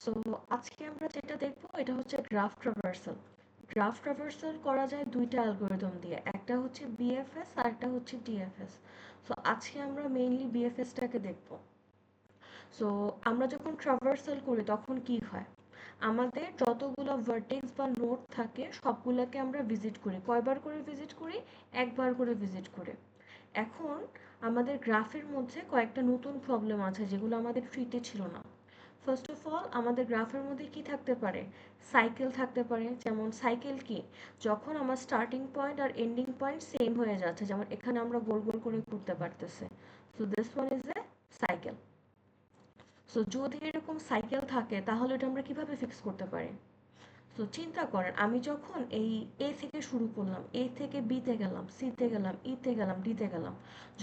So আজকে আমরা যেটা দেখবো এটা হচ্ছে গ্রাফ ট্রাভার্সাল। গ্রাফ ট্রাভার্সাল করা যায় দুইটা অ্যালগোরিদম দিয়ে, একটা হচ্ছে বিএফএস আর একটা হচ্ছে ডিএফএস। সো আজকে আমরা মেইনলি বিএফএসটাকে দেখবো। সো আমরা যখন ট্রাভার্সাল করি তখন কি হয়, আমাদের যতগুলো ভার্টেক্স বা নোড থাকে সবগুলোকে আমরা ভিজিট করি। কয়বার করে ভিজিট করি? একবার করে ভিজিট করি। এখন আমাদের গ্রাফের মধ্যে কয়েকটা নতুন প্রবলেম আছে যেগুলো আমাদের ট্রিতে ছিল না। ফার্স্ট অফ অল আমাদের গ্রাফের মধ্যে কি থাকতে পারে? সাইকেল থাকতে পারে। যেমন সাইকেল কি, যখন আমার স্টার্টিং পয়েন্ট আর এন্ডিং পয়েন্ট সেম হয়ে যাচ্ছে, যেমন এখানে আমরা গোল গোল করে ঘুরতে পারতেছে, so this one is a cycle. So যদি এরকম সাইকেল থাকে তাহলে এটা আমরা কিভাবে ফিক্স করতে পারি? তো চিন্তা করেন, আমি যখন এই এ থেকে শুরু করলাম, এ থেকে বিতে গেলাম, সিতে গেলাম, ইতে গেলাম, ডিতে গেলাম,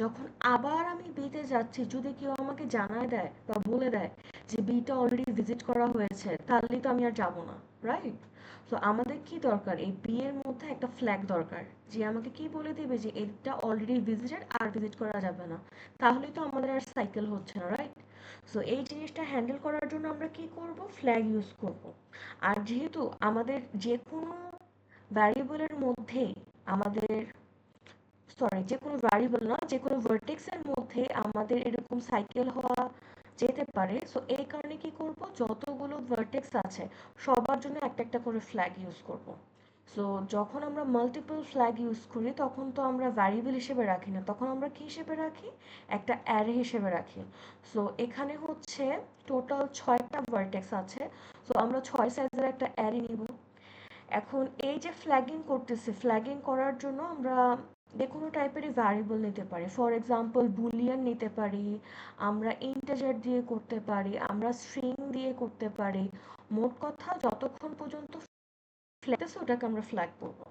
যখন আবার আমি বিতে যাচ্ছি, যদি কেউ আমাকে জানায় দেয় বা বলে দেয় যে বিটা অলরেডি ভিজিট করা হয়েছে, তাহলে তো আমি আর যাব না, রাইট? তো আমাদের কি দরকার, এই বি এর মধ্যে একটা ফ্ল্যাগ দরকার, যে আমাকে কি বলে দিবে যে এটা অলরেডি ভিজিটেড, আর ভিজিট করা যাবে না। তাহলে তো আমাদের আর সাইকেল হচ্ছে না, রাইট? সো এই জিনিসটা হ্যান্ডেল করার জন্য আমরা কি করব? ফ্ল্যাগ ইউজ করব। আর যেহেতু আমাদের যে কোনো ভ্যারিয়েবলের মধ্যেই আমাদের, সরি, যে কোনো ভ্যারিয়েবল না, যে কোনো ভার্টেক্সের মধ্যে আমাদের এরকম সাইকেল হওয়া যেতে পারে। সো এই কারণে কি করব, যতগুলো ভার্টেক্স আছে সবার জন্য একটা একটা করে ফ্ল্যাগ ইউজ করব। সো যখন আমরা মাল্টিপল ফ্ল্যাগ ইউজ করি তখন তো আমরা ভ্যারিয়েবল হিসেবে রাখি না, তখন আমরা কি হিসেবে রাখি? একটা অ্যারে হিসেবে রাখি। সো এখানে হচ্ছে টোটাল 6টা ভার্টেক্স আছে। সো আমরা 6 সাইজের একটা অ্যারে নিব। এখন এই যে ফ্ল্যাগিং করতেছে, ফ্ল্যাগিং করার জন্য আমরা যে কোনো টাইপেরই ভ্যারিয়েবল নিতে পারি। ফর এক্সাম্পল বুলিয়ান নিতে পারি, আমরা ইন্টিজার দিয়ে করতে পারি, আমরা স্ট্রিং দিয়ে করতে পারি। মোট কথা যতক্ষণ পর্যন্ত ফ্ল্যাগ আছে ওটাকে আমরা ফ্ল্যাগ করবো।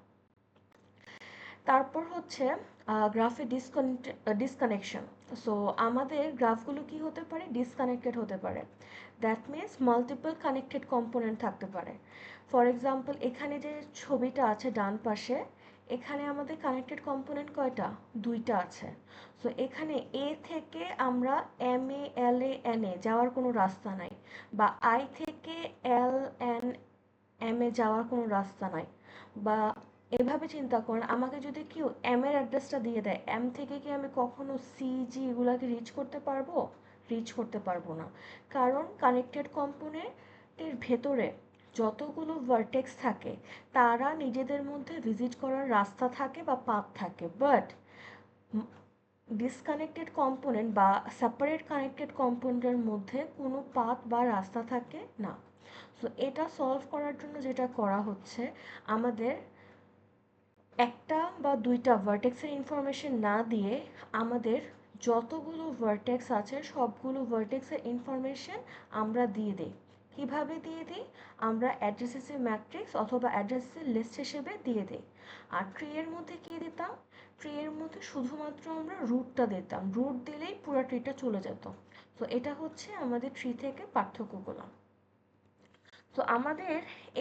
তারপর হচ্ছে গ্রাফে ডিসকানেকশন। সো আমাদের গ্রাফগুলো কি হতে পারে? ডিসকানেক্টেড হতে পারে। That means multiple connected component থাকতে পারে। ফর এক্সাম্পল এখানে যে ছবিটা আছে ডান পাশে, এখানে আমাদের কানেক্টেড কম্পোনেন্ট কয়টা? দুইটা আছে। সো এখানে এ থেকে আমরা M A L A N A যাওয়ার কোনো রাস্তা নাই, বা আই থেকে এল এন এম এ যাওয়ার কোনো রাস্তা নাই। বা এভাবে চিন্তা করেন, আমাকে যদি কেউ এম এর অ্যাড্রেসটা দিয়ে দেয়, এম থেকে কি আমি কখনো সি জি এগুলাকে রিচ করতে পারবো? রিচ করতে পারবো না। কারণ কানেক্টেড কম্পোনেন্টের ভেতরে যতগুলো ভার্টেক্স থাকে তারা নিজেদের মধ্যে ভিজিট করার রাস্তা থাকে বা পাথ থাকে, বাট ডিসকানেক্টেড কম্পোনেন্ট বা সেপারেট কানেক্টেড কম্পোনেন্টের মধ্যে কোনো পাথ বা রাস্তা থাকে না। সো এটা সলভ করার জন্য যেটা করা হচ্ছে, আমাদের একটা বা দুইটা ভার্টেক্সের ইনফরমেশন না দিয়ে আমাদের যতগুলো ভার্টেক্স আছে সবগুলো ভার্টেক্সের ইনফরমেশন আমরা দিয়ে দিই। কিভাবে দিয়ে দিই? আমরা অ্যাড্রেসেসের ম্যাট্রিক্স অথবা অ্যাড্রেসের লিস্ট হিসেবে দিয়ে দিই। আর ট্রি এর মধ্যে কি দিতাম? ট্রি এর মধ্যে শুধুমাত্র আমরা রুটটা দিতাম, রুট দিলেই পুরো ট্রিটা চলে যেত। তো এটা হচ্ছে আমাদের ট্রি থেকে পার্থক্যগুলো। তো আমাদের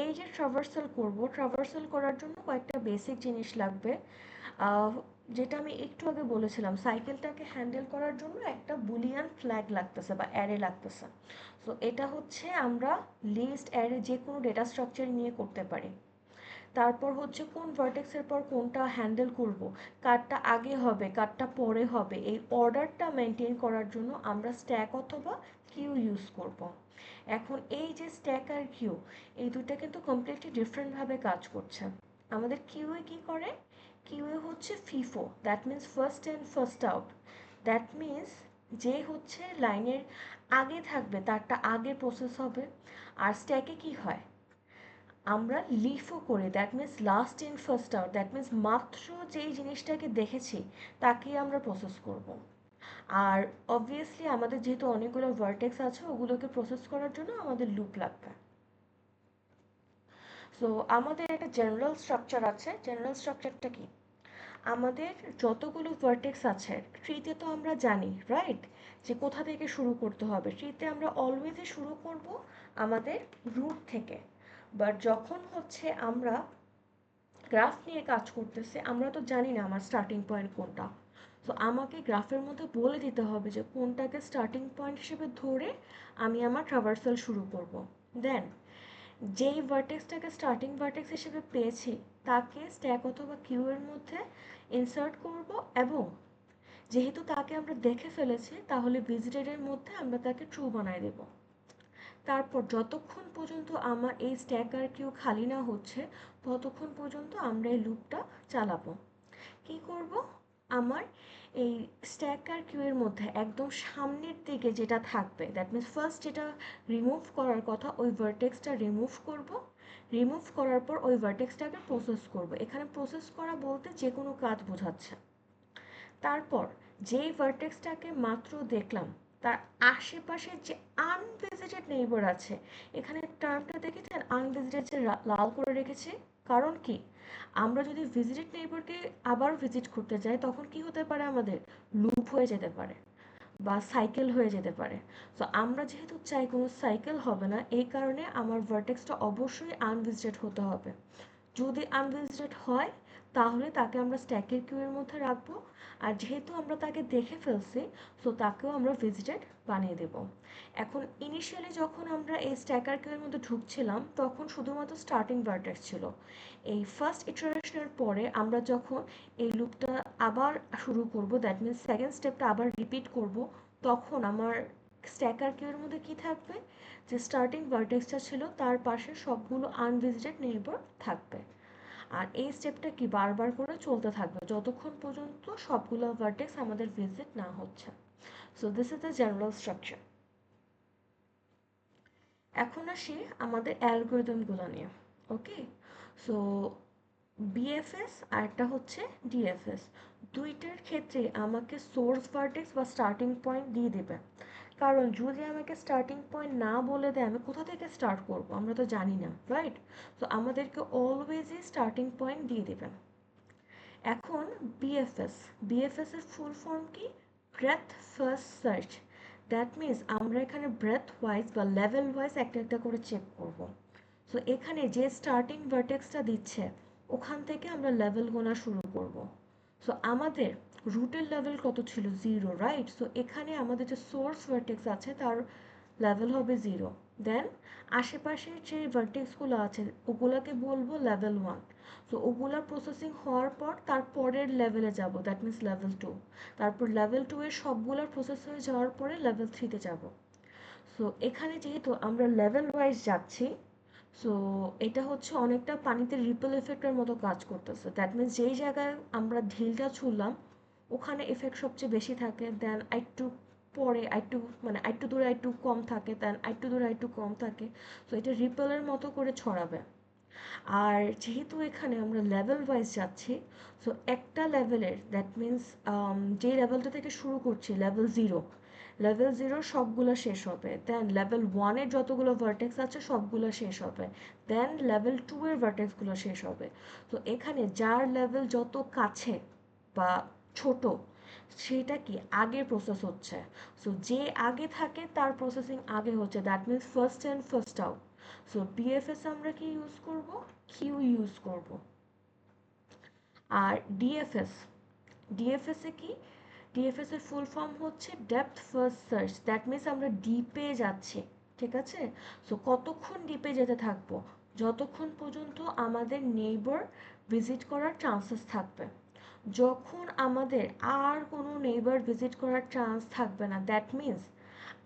এই যে ট্রাভার্সাল করব, ট্রাভার্সাল করার জন্য কয়েকটা বেসিক জিনিস লাগবে। যেটা আমি একটু আগে বলেছিলাম, সাইকেলটাকে হ্যান্ডেল করার জন্য একটা বুলিয়ান ফ্ল্যাগ লাগতেছে বা অ্যারে লাগতেছে। সো এটা হচ্ছে আমরা লিস্ট, অ্যারে যে কোনো ডেটা স্ট্রাকচার নিয়ে করতে পারি। তারপর হচ্ছে কোন ভার্টেক্সের পর কোনটা হ্যান্ডেল করব, কারটা আগে হবে কারটা পরে হবে, এই অর্ডারটা মেনটেন করার জন্য আমরা স্ট্যাক অথবা কিউ ইউজ করব। এখন এই যে স্ট্যাক আর কিউ, এই দুটো কিন্তু কমপ্লিটলি ডিফারেন্টভাবে কাজ করছে। আমাদের কিউএ কি করে? কিউএ হচ্ছে FIFO, that means first in first out. That means যে হচ্ছে লাইনের আগে থাকবে তারটা আগে প্রসেস হবে। আর স্ট্যাকে কি হয়, আমরা লিফও করি, that means last in first out, that means মাত্র যেই জিনিসটাকে দেখেছি তাকেই আমরা প্রসেস করব। আর অবভিয়াসলি আমাদের যেহেতু অনেকগুলো ভার্টেক্স আছে ওগুলোকে প্রসেস করার জন্য আমাদের লুপ লাগবে। সো আমাদের একটা জেনারেল স্ট্রাকচার আছে। জেনারেল স্ট্রাকচারটা কি? আমাদের যতগুলো ভার্টেক্স আছে ট্রিতে তো আমরা জানি, রাইট, যে কোথা থেকে শুরু করতে হবে। ট্রিতে আমরা অলওয়েজই শুরু করব আমাদের রুট থেকে। বাট যখন হচ্ছে আমরা গ্রাফ নিয়ে কাজ করতেছি, আমরা তো জানি না আমার স্টার্টিং পয়েন্ট কোনটা। তো আমাকে গ্রাফের মধ্যে বলে দিতে হবে যে কোনটাকে স্টার্টিং পয়েন্ট হিসেবে ধরে আমি আমার ট্রাভার্সাল শুরু করব। দেন যেই ভার্টেক্সটাকে স্টার্টিং ভার্টেক্স হিসেবে পেয়েছি তাকে স্ট্যাক অথবা কিউ এর মধ্যে ইনসার্ট করব, এবং যেহেতু তাকে আমরা দেখে ফেলেছি তাহলে ভিজিটেডের মধ্যে আমরা তাকে ট্রু বানায় দেব। তারপর যতক্ষণ পর্যন্ত আমার এই স্ট্যাক আর কিউ খালি না হচ্ছে ততক্ষণ পর্যন্ত আমরা এই লুপটা চালাবো। কি করব, আমার এই স্ট্যাক আর কিউ এর মধ্যে একদম সামনের দিকে যেটা থাকবে, দ্যাট মিনস ফার্স্ট যেটা রিমুভ করার কথা ওই ভার্টেক্সটা রিমুভ করব। রিমুভ করার পর ওই ভার্টেক্সটাকে প্রসেস করব। এখানে প্রসেস করা বলতে যে কোনো কাজ বোঝাচ্ছে। তারপর যেই ভার্টেক্সটাকে মাত্র দেখলাম তার আশেপাশে যে আনভিজিটেড নেইবার আছে, এখানে টার্মটা দেখেছেন আনভিজিটেড যে লাল করে রেখেছে, কারণ কি আমরা যদি ভিজিটেড নেইবারকে আবার ভিজিট করতে যাই তখন কি হতে পারে, আমাদের লুপ হয়ে যেতে পারে বা সাইকেল হয়ে যেতে পারে। সো আমরা যেহেতু চাই কোনো সাইকেল হবে না, এই কারণে আমার ভার্টেক্সটা অবশ্যই আনভিজিটেড হতে হবে। যদি আনভিজিটেড হয় তাহলে তাকে আমরা স্ট্যাকের কিউ এর মধ্যে রাখবো, আর যেহেতু আমরা তাকে দেখে ফেলছি সো তাকেও আমরা ভিজিটেড বানিয়ে দেব। এখন ইনিশিয়ালি যখন আমরা এই স্ট্যাকার কিউ এর মধ্যে ঢুকছিলাম তখন শুধুমাত্র স্টার্টিং ভার্টেক্স ছিল। এই ফার্স্ট ইটারেশনের পরে আমরা যখন এই লুপটা আবার শুরু করব, দ্যাট মিনস সেকেন্ড স্টেপটা আবার রিপিট করব, তখন আমার স্ট্যাকার কিউ এর মধ্যে কি থাকবে, যে স্টার্টিং ভার্টেক্সটা ছিল তার পাশে সবগুলো আনভিজিটেড নেইবার থাকবে। আর এই স্টেপটা কি বারবার করে চলতে থাকবে যতক্ষণ পর্যন্ত সবগুলো ভার্টেক্স আমাদের ভিজিট না হচ্ছে। So this is the general structure. এখন আসি আমাদের অ্যালগোরিদমগুলো নিয়ে। ওকে, সো বিএফএস আর একটা হচ্ছে ডিএফএস, দুইটার ক্ষেত্রে আমাকে সোর্স ভার্টেক্স বা স্টার্টিং পয়েন্ট দিয়ে দেবে। কারণ যদি আমাকে স্টার্টিং পয়েন্ট না বলে দেয় আমি কোথা থেকে স্টার্ট করব, আমরা তো জানি না, রাইট? তো আমাদেরকে অলওয়েজই স্টার্টিং পয়েন্ট দিয়ে দেবেন। এখন বিএফএস, বিএফএস এর ফুল ফর্ম কি, breadth first search. That means আমরা এখানে ব্রেথ ওয়াইজ বা লেভেল ওয়াইজ একটা একটা করে চেক করব। সো এখানে যে স্টার্টিং ভার্টেক্সটা দিচ্ছে ওখান থেকে আমরা লেভেল গোনা শুরু করব। সো আমাদের রুটের লেভেল কত ছিল, 0, রাইট? সো এখানে আমাদের যে সোর্স ভার্টেক্স আছে তার লেভেল হবে 0। দেন আশেপাশের যে ভার্টেক্সগুলো আছে ওগুলাকে বলবো লেভেল 1। সো ওগুলা প্রসেসিং হওয়ার পর তার পরের লেভেলে যাব, দ্যাট মিনস লেভেল 2। তারপর লেভেল 2 এর সবগুলোর প্রসেস হয়ে যাওয়ার পরে লেভেল 3তে যাব। সো এখানে যেহেতু আমরা লেভেল ওয়াইজ যাচ্ছি, সো এটা হচ্ছে অনেকটা পানিতে রিপল এফেক্টের মতো কাজ করতেছে। দ্যাট মিনস যেই জায়গায় আমরা ঢিলটা ছুড়লাম ওখানে এফেক্ট সবচেয়ে বেশি থাকে, দেন আরেকটু পরে আরেকটু মানে আরেকটু দূরে আরেকটু কম থাকে, দেন আরেকটু দূরে আরেকটু কম থাকে। সো এটা রিপেলের মতো করে ছড়াবে। আর যেহেতু এখানে আমরা লেভেল ওয়াইজ যাচ্ছি, সো একটা লেভেলের দ্যাট মিনস যেই লেভেলটা থেকে শুরু করছি লেভেল 0, লেভেল 0 সবগুলো শেষ হবে, দেন লেভেল 1 এর যতগুলো ভার্টেক্স আছে সবগুলো শেষ হবে, দেন লেভেল 2 এর ভার্টেক্সগুলো শেষ হবে। তো এখানে যার লেভেল যত কাছে বা ছোট সেটা কি আগে প্রসেস হচ্ছে। সো যে আগে থাকে তার প্রসেসিং আগে হচ্ছে, that means first and first out. So BFS আমরা কি ইউজ করব, কিউ ইউজ করব। আর ডিএফএস, ডিএফএস এ কি, ডিএফএস এর ফুল ফর্ম হচ্ছে depth first search. That means আমরা ডিপে যাচ্ছি, ঠিক আছে? সো কতক্ষণ ডিপে যেতে থাকবো, যতক্ষণ পর্যন্ত আমাদের নেইবার ভিজিট করার চান্সেস থাকবে। যখন আমাদের আর কোনো নেইবার ভিজিট করার চান্স থাকবে না, দ্যাট মিনস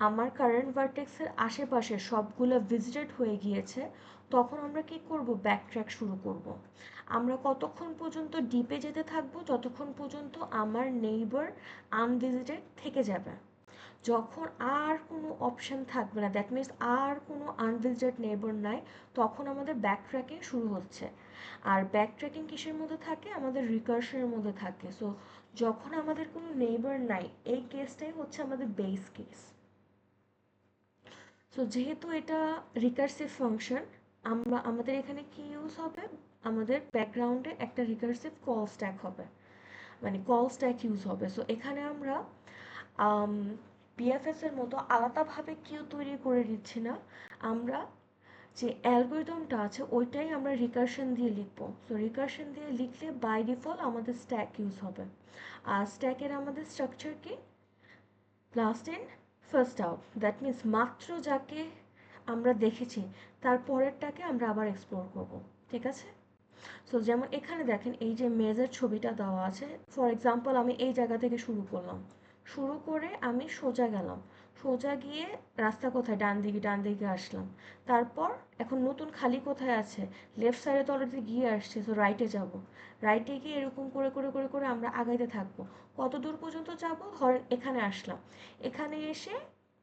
আমার কারেন্ট ভার্টেক্সের আশেপাশে সবগুলো ভিজিটেড হয়ে গিয়েছে, তখন আমরা কি করব, ব্যাক ট্র্যাক শুরু করব। আমরা কতক্ষণ পর্যন্ত ডিপে যেতে থাকবো, যতক্ষণ পর্যন্ত আমার নেইবার আনভিজিটেড থেকে যাবে। যখন আর কোনো অপশন থাকবে না, দ্যাট মিনস আর কোনো আনভিজিটেড নেইবার নাই, তখন আমাদের ব্যাক ট্র্যাকিং শুরু হচ্ছে। আর ব্যাক ট্র্যাকিং কিসের মধ্যে থাকে, আমাদের রিকার্শনের মধ্যে থাকে। সো যখন আমাদের কোনো নেইবার নাই এই কেসটাই হচ্ছে আমাদের বেস কেস। সো যেহেতু এটা রিকার্সিভ ফাংশন, আমাদের এখানে কি ইউজ হবে, আমাদের ব্যাকগ্রাউন্ডে একটা রিকার্সিভ কল স্ট্যাক হবে, মানে কল স্ট্যাক ইউজ হবে। সো এখানে আমরা বিএফএস এর মতো আলাদাভাবে কিউ তৈরি করে দিচ্ছি না, আমরা যে অ্যালগোরিদমটা আছে ওইটাই আমরা রিকার্শন দিয়ে লিখবো। সো রিকার্শন দিয়ে লিখলে বাই ডিফল্ট আমাদের স্ট্যাক ইউজ হবে। আর স্ট্যাকের আমাদের স্ট্রাকচার কি, last in first out. That means মাত্র যাকে আমরা দেখেছি, তার পরেরটাকে আমরা আবার এক্সপ্লোর করব, ঠিক আছে? সো যেমন এখানে দেখেন এই যে মেজের ছবিটা দেওয়া আছে, ফর এক্সাম্পল আমি এই জায়গা থেকে শুরু করলাম, শুরু করে আমি সোজা গেলাম, সোজা গিয়ে রাস্তা কোথায়, ডান দিকে আসলাম, তারপর এখন নতুন খালি কোথায় আছে, লেফট সাইডে তো অলরেডি গিয়ে আসছে, সো রাইটে যাব, রাইটে গিয়ে এরকম করে করে করে করে আমরা আগাইতে থাকবো, কত দূর পর্যন্ত যাব, ধরেন এখানে আসলাম, এখানে এসে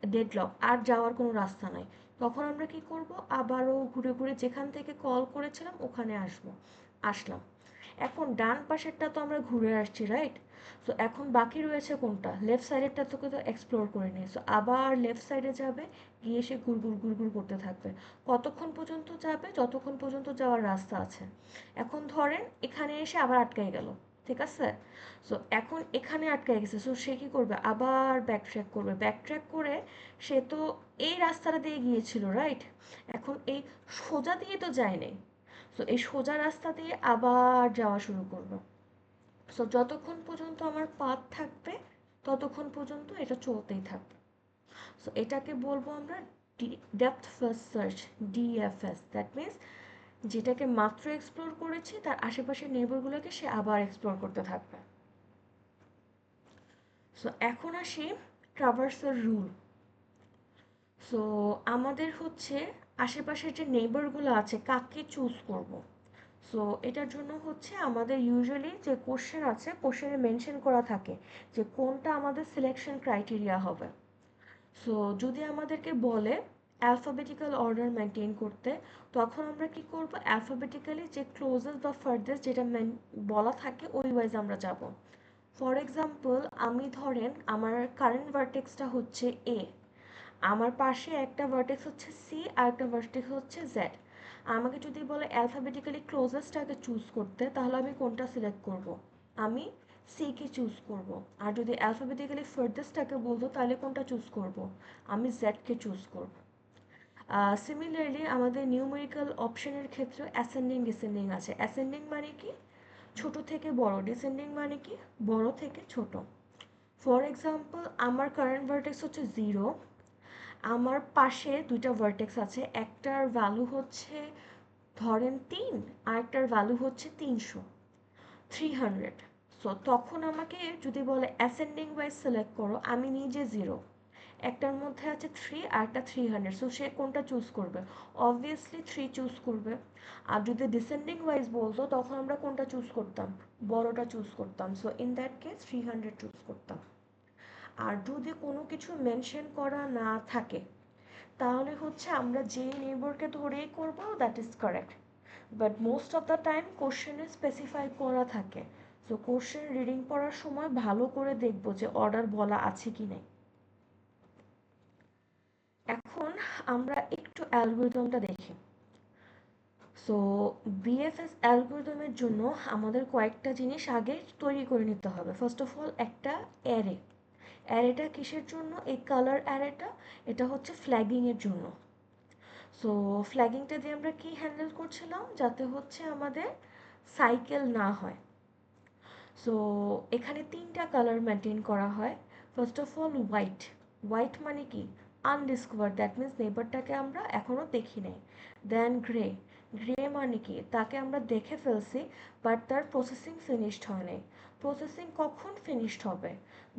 ডেডলক, আর যাওয়ার কোনো রাস্তা নাই, তখন আমরা কি করব, আবারও ঘুরে ঘুরে যেখান থেকে কল করেছিলাম ওখানে আসলাম। এখন ডান পাশেরটা তো আমরা ঘুরে আসছি, রাইট? সো এখন বাকি রয়েছে কোনটা, লেফট সাইডেরটা তোকে তো এক্সপ্লোর করে নিই, সো আবার লেফট সাইডে যাবে, গিয়ে সে ঘুরঘুর ঘুরঘুর করতে থাকবে, কতক্ষণ পর্যন্ত যাবে, যতক্ষণ পর্যন্ত যাওয়ার রাস্তা আছে। এখন ধরেন এখানে এসে আবার আটকাই গেল, ঠিক আছে? সো এখন এখানে আটকাই গেছে, সো সে কি করবে, আবার ব্যাক ট্র্যাক করবে, ব্যাক ট্র্যাক করে সে তো এই রাস্তাটা দিয়ে গিয়েছিল, রাইট? এখন এই সোজা দিয়ে তো যায় নাই, সো এই সোজা রাস্তা দিয়ে আবার যাওয়া শুরু করবো, সো যতক্ষণ পর্যন্ত আমার পাথ থাকবে ততক্ষণ পর্যন্ত এটা চলতেই থাকবে। সো এটাকে বলবো আমরা depth first search, DFS, that means যেটাকে মাত্র এক্সপ্লোর করেছি তার আশেপাশের নেইবারগুলোকে সে আবার এক্সপ্লোর করতে থাকবে। সো এখন আসি ট্রাভার্সাল রুল। সো আমাদের হচ্ছে আশেপাশের যে নেইবারগুলো আছে কাকে চুজ করব। সো এটার জন্য হচ্ছে আমাদের ইউজুয়ালি যে কোশ্চেন আছে, কোশ্চেনে মেনশন করা থাকে যে কোনটা আমাদের সিলেকশন ক্রাইটেরিয়া হবে। সো যদি আমাদেরকে বলে অ্যালফাবেটিক্যাল অর্ডার মেনটেন করতে, তখন আমরা কি করব, অ্যালফাবেটিক্যালি যে ক্লোজেস্ট বা ফার্দেস্ট যেটা বলা থাকে ওই ওয়াইজ আমরা যাব। ফর এক্সাম্পল আমি ধরেন আমার কারেন্ট ভার্টেক্সটা হচ্ছে এ, আমার পাশে একটা ভার্টেক্স হচ্ছে সি আর একটা ভার্টেক্স হচ্ছে জেড, আমাকে যদি বলে অ্যালফাবেটিক্যালি ক্লোজেস্টটাকে চুজ করতে, তাহলে আমি কোনটা সিলেক্ট করব, আমি সি কে চুজ করব। আর যদি অ্যালফাবেটিক্যালি ফার্থেস্টটাকে বলতো তাহলে কোনটা চুজ করব, আমি জেড কে চুজ করব। সিমিলারলি আমাদের নিউমেরিক্যাল অপশনের ক্ষেত্রে অ্যাসেন্ডিং ডিসেন্ডিং আছে। অ্যাসেন্ডিং মানে কি, ছোট থেকে বড়, ডিসেন্ডিং মানে কি, বড় থেকে ছোট। ফর এক্সাম্পল আমার কারেন্ট ভার্টেক্স হচ্ছে 0, আমার পাশে দুইটা ভার্টেক্স আছে, একটার ভ্যালু হচ্ছে ধরেন 3, আরেকটার ভ্যালু হচ্ছে 300। সো তখন আমাকে যদি বলে অ্যাসেন্ডিং ওয়াইজ সিলেক্ট করো, আমি নিজে 0, একটার মধ্যে আছে 3 আর একটা 300, সো সে কোনটা চুজ করবে, অবভিয়াসলি 3 চুজ করবে। আর যদি ডিসেন্ডিং ওয়াইজ বলতো তখন আমরা কোনটা চুজ করতাম, বড়টা চুজ করতাম, so in that case 300 choose করতাম। আর যদি কোনো কিছু মেনশন করা না থাকে তাহলে হচ্ছে আমরা যে নেইবারকে ধরেই করব, that is correct. But most of the time কোশ্চেনে স্পেসিফাই করা থাকে, সো কোশ্চেন রিডিং পড়ার সময় ভালো করে দেখব যে অর্ডার বলা আছে কি নেই। এখন আমরা একটু অ্যালগরিদমটা দেখি। সো বিএফএস অ্যালগরিদমের জন্য আমাদের কয়েকটা জিনিস আগে তৈরি করে নিতে হবে। ফার্স্ট অফ অল একটা অ্যারে, অ্যারেটা কিসের জন্য, এই কালার অ্যারেটা, এটা হচ্ছে ফ্ল্যাগিংয়ের জন্য। সো ফ্ল্যাগিংটা দিয়ে আমরা কি হ্যান্ডেল করছিলাম, যাতে হচ্ছে আমাদের সাইকেল না হয়। সো এখানে তিনটা কালার মেনটেন করা হয়। First of all white, white মানে কি, আনডিসকভার, দ্যাট মিনস নেবারটাকে আমরা এখনও দেখি নাই। দেন গ্রে, গ্রে মানে কি, তাকে আমরা দেখে ফেলছি বাট তার প্রসেসিং ফিনিশড হয় নাই। প্রসেসিং কখন ফিনিশড হবে,